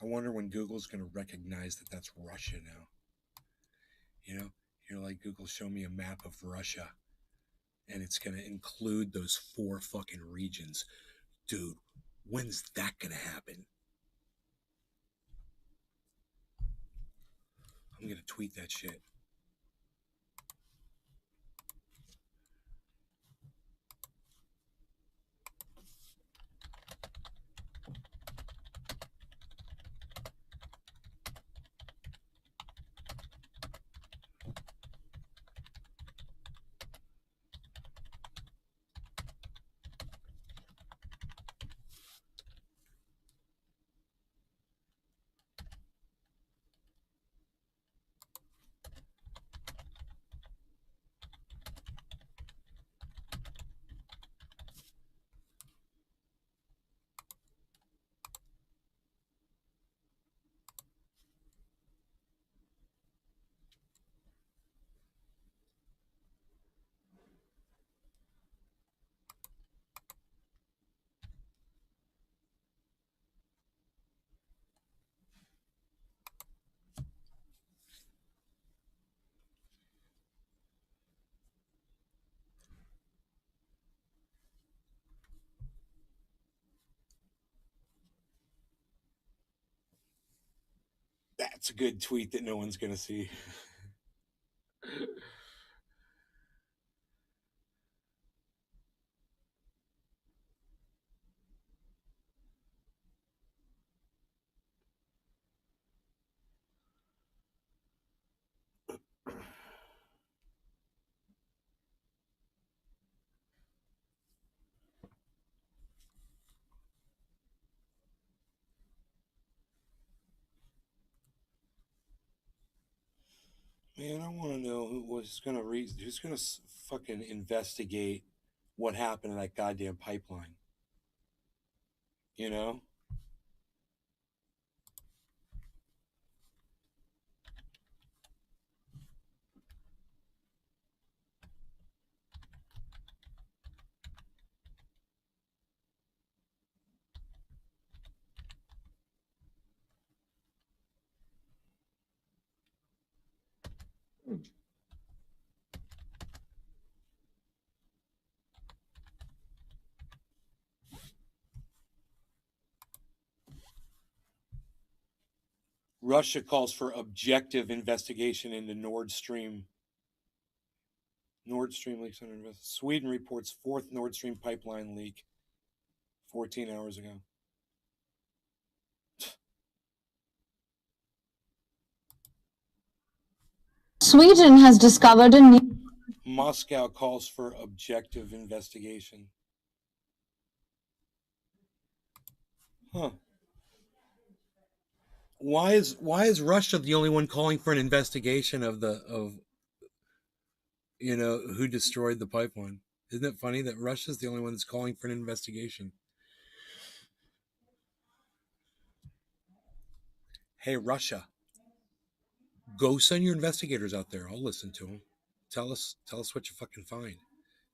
I wonder when Google's going to recognize that that's Russia now. You know, you're like, Google, show me a map of Russia. And it's going to include those 4 fucking regions. Dude, when's that going to happen? I'm going to tweet that shit. That's a good tweet that no one's going to see. Man, I want to know who's going to fucking investigate what happened in that goddamn pipeline. You know? Russia calls for objective investigation into Nord Stream. Nord Stream leaks under investigation. Sweden reports 4th Nord Stream pipeline leak 14 hours ago. Sweden has discovered a new... Moscow calls for objective investigation. Huh. Why is Russia the only one calling for an investigation of who destroyed the pipeline? Isn't it funny that Russia's the only one that's calling for an investigation? Hey, Russia, go send your investigators out there. I'll listen to them. Tell us what you fucking find.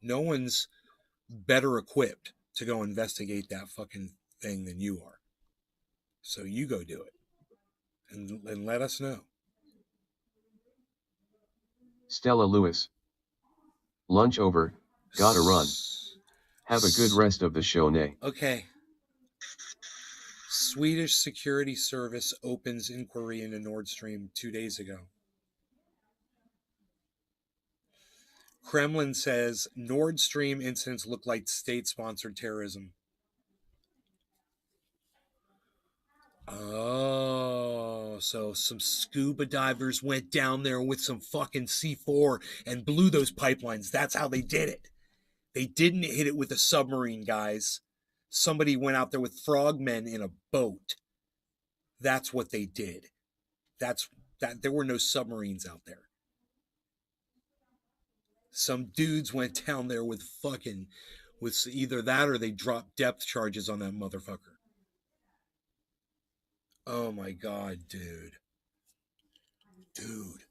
No one's better equipped to go investigate that fucking thing than you are. So you go do it and let us know. Stella Lewis. Lunch over. Gotta run. Have a good rest of the show, Nay. Okay. Swedish security service opens inquiry into Nord Stream 2 days ago. Kremlin says Nord Stream incidents look like state-sponsored terrorism. Oh, so some scuba divers went down there with some fucking C4 and blew those pipelines. That's how they did it. They didn't hit it with a submarine, guys. Somebody went out there with frogmen in a boat. That's what they did. That's that there were no submarines out there. Some dudes went down there with either that or they dropped depth charges on that motherfucker. Oh my God, dude. Dude.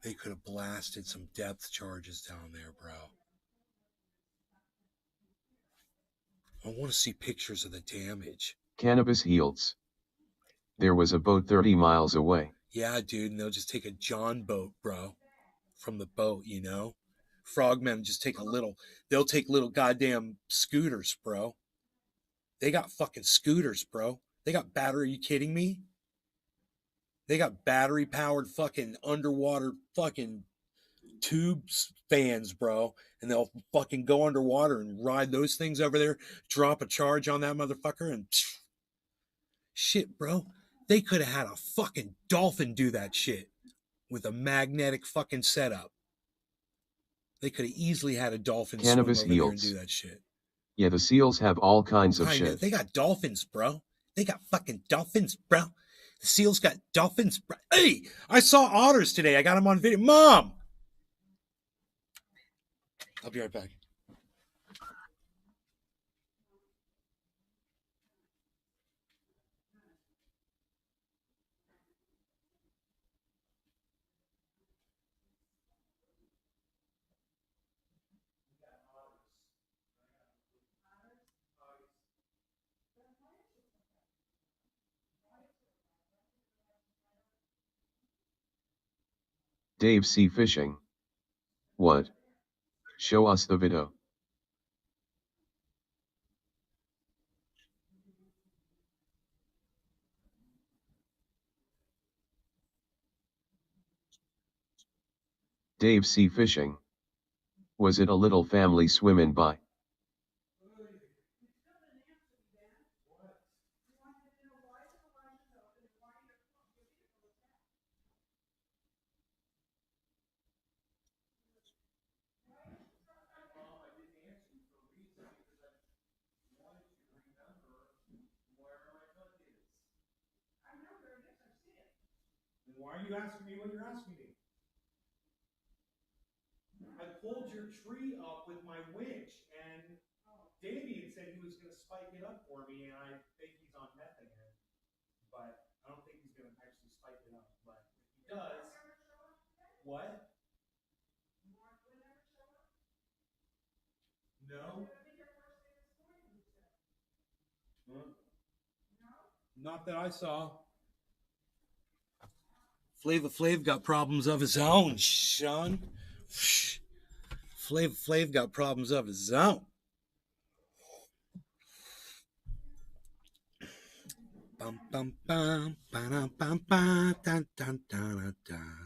They could have blasted some depth charges down there, bro. I want to see pictures of the damage. Cannabis Heels. There was a boat 30 miles away. Yeah, dude, and they'll just take a John boat, bro. From the boat, you know? Frogmen just take they'll take little goddamn scooters, bro. They got fucking scooters, bro. They got battery, are you kidding me? They got battery powered fucking underwater fucking tubes fans, bro. And they'll fucking go underwater and ride those things over there, drop a charge on that motherfucker, and psh, shit, bro. They could have had a fucking dolphin do that shit with a magnetic fucking setup. They could have easily had a dolphin Cannabis swim over there and Heels. do that shit. Yeah, the seals have all kinds of shit. They got dolphins, bro. They got fucking dolphins, bro. The seals got dolphins, bro. Hey, I saw otters today. I got them on video. Mom! I'll be right back. Dave Sea Fishing. What? Show us the video. Dave Sea Fishing. Was it a little family swimming by? Why are you asking me what you're asking me? I pulled your tree up with my winch, and Damien said he was going to spike it up for me, and I think he's on meth again. But I don't think he's going to actually spike it up. But if he does, what? No. Not that I saw. Flava Flav got problems of his own, Sean. Flava Flav got problems of his own. Bum bum bum ba bum ba dun dun dun dun.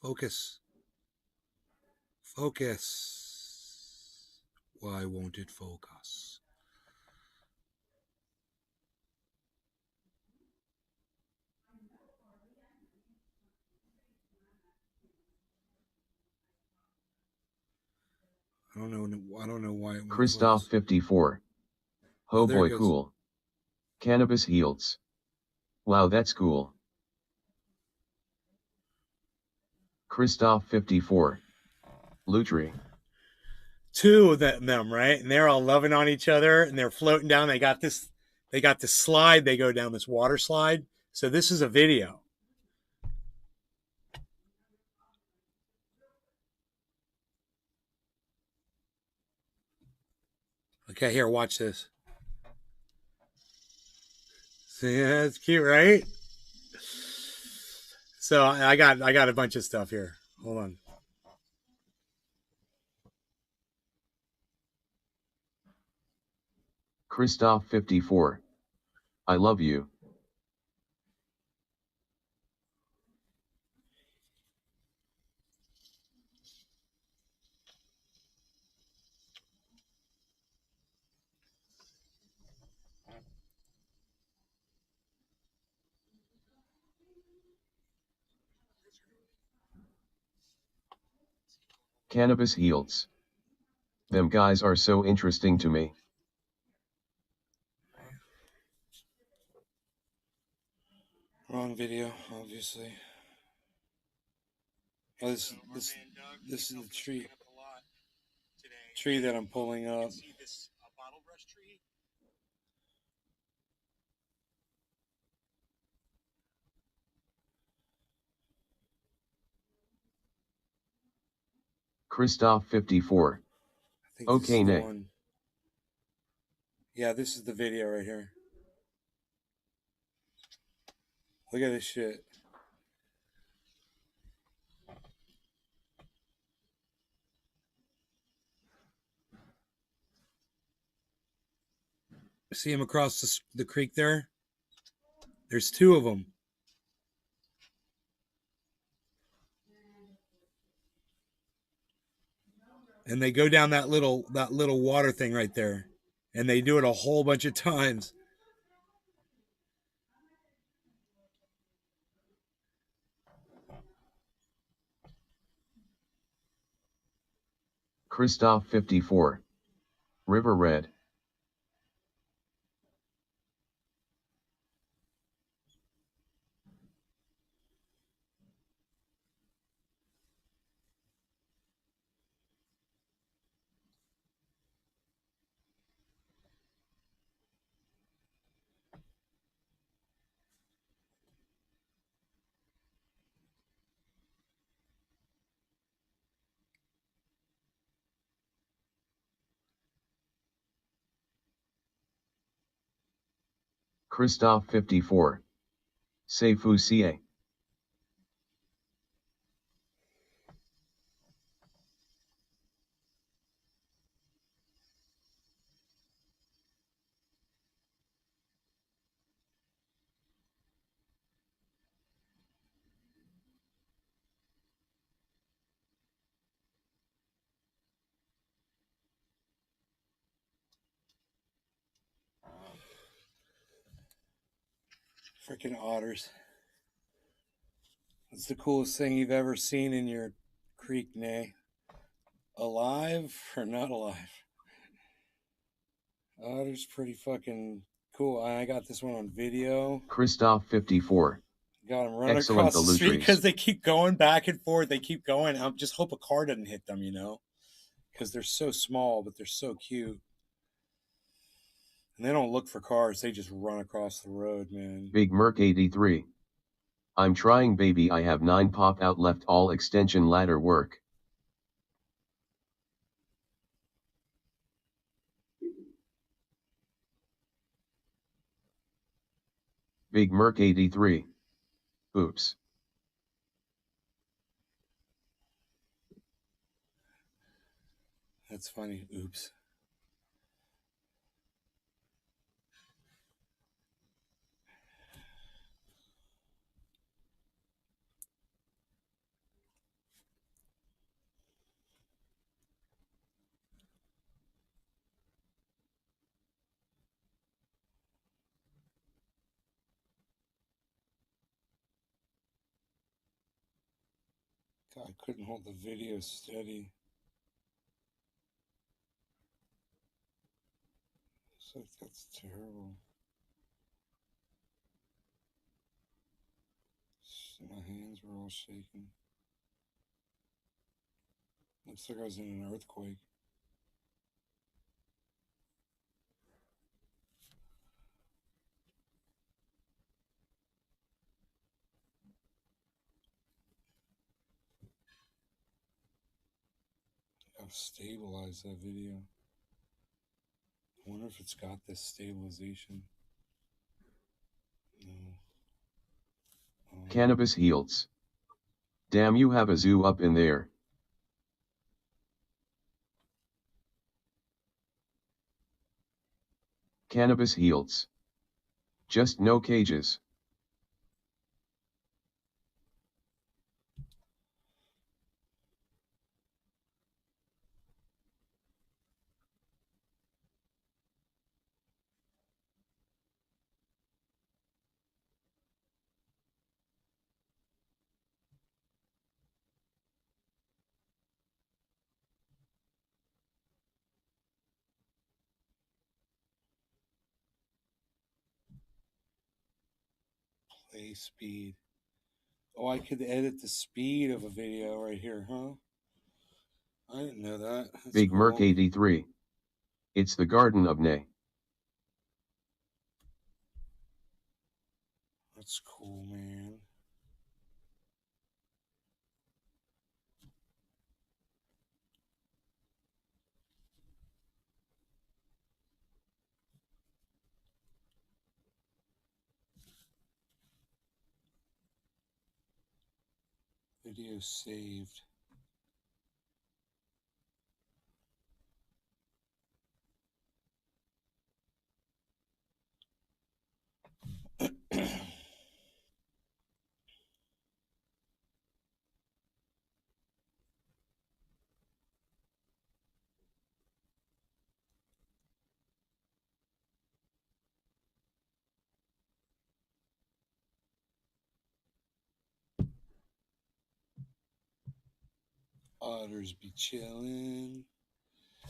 Focus. Focus. Why won't it focus? I don't know why. Christoph 54. Oh boy, cool. Cannabis Heels. Wow, that's cool. Christoph 54. Lutri. Two of them, right? And they're all loving on each other, and they're floating down. They got this slide. They go down this water slide. So this is a video. Okay, here, watch this. See, yeah, that's cute, right? So I got a bunch of stuff here. Hold on. Christoph 54. I love you. Cannabis Heels. Them guys are so interesting to me. Wrong video, obviously. Oh, this is the tree that I'm pulling up. Christoph 54. I think Okay, this is the nay. one. Yeah, this is the video right here. Look at this shit. See him across the creek there? There's two of them. And they go down that little water thing right there. And they do it a whole bunch of times. Christoph 54. River Red. Christoph 54. Seifu Sie. Freaking otters. What's the coolest thing you've ever seen in your creek, Nay? Alive or not alive? Otter's pretty fucking cool. I got this one on video. Christoph 54. Got them running Excellent across the street illusions. because they keep going back and forth. They keep going. I just hope a car doesn't hit them, you know, because they're so small, but they're so cute. And they don't look for cars. They just run across the road, man. Big Merc 83. I'm trying, baby. I have 9 pop out left. All extension ladder work. Big Merc 83. Oops. That's funny. Oops. God, I couldn't hold the video steady. So that's terrible. My hands were all shaking. Looks like I was in an earthquake. I've stabilized that video. I wonder if it's got this stabilization. No. Cannabis heals. Damn, you have a zoo up in there. Cannabis heals. Just no cages. Play speed. Oh, I could edit the speed of a video right here, huh? I didn't know that. That's Big cool. Merc 83. It's the Garden of Nay. That's cool, man. Video saved. Otters be chilling.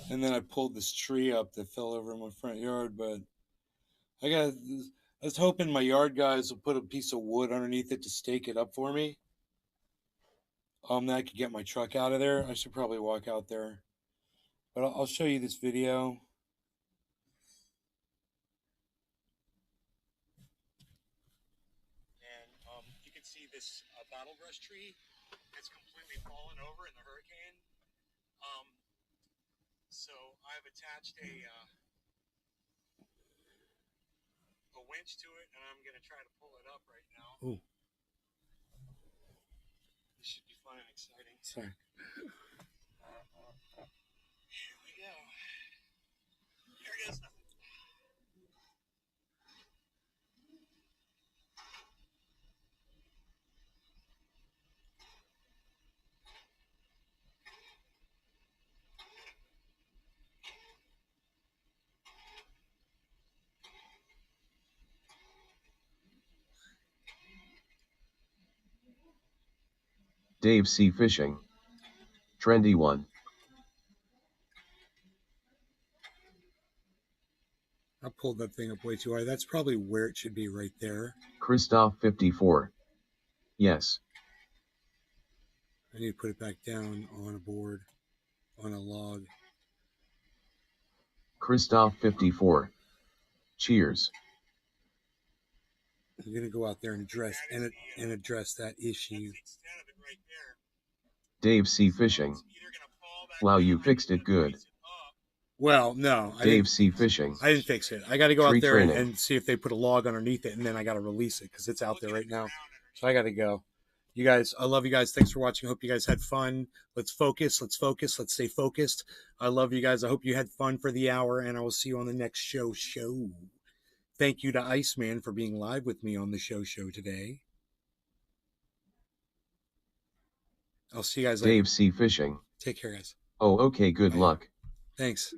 And then I pulled this tree up that fell over in my front yard, but I was hoping my yard guys will put a piece of wood underneath it to stake it up for me. That I could get my truck out of there. I should probably walk out there. But I'll show you this video. And you can see this bottle brush tree. It's completely fallen over in the hurricane. So I've attached a winch to it, and I'm going to try to pull it up right now. Ooh. This should be fun and exciting. Sorry. Here we go. Here it is. Dave C. Fishing. Trendy one. I pulled that thing up way too high. That's probably where it should be, right there. Christoph 54. Yes. I need to put it back down on a board, on a log. Christoph 54. Cheers. I'm gonna go out there and address that issue. Dave C. Fishing. Wow, you fixed it good. Well, no. Dave C. Fishing. I didn't fix it. I got to go Tree out there training. and see if they put a log underneath it, and then I got to release it because it's out there right now. So I got to go. You guys, I love you guys. Thanks for watching. Hope you guys had fun. Let's focus. Let's focus. Let's stay focused. I love you guys. I hope you had fun for the hour, and I will see you on the next show. Thank you to Iceman for being live with me on the show today. I'll see you guys later. Dave C. Fishing. Take care, guys. Oh, okay. Good luck. Thanks.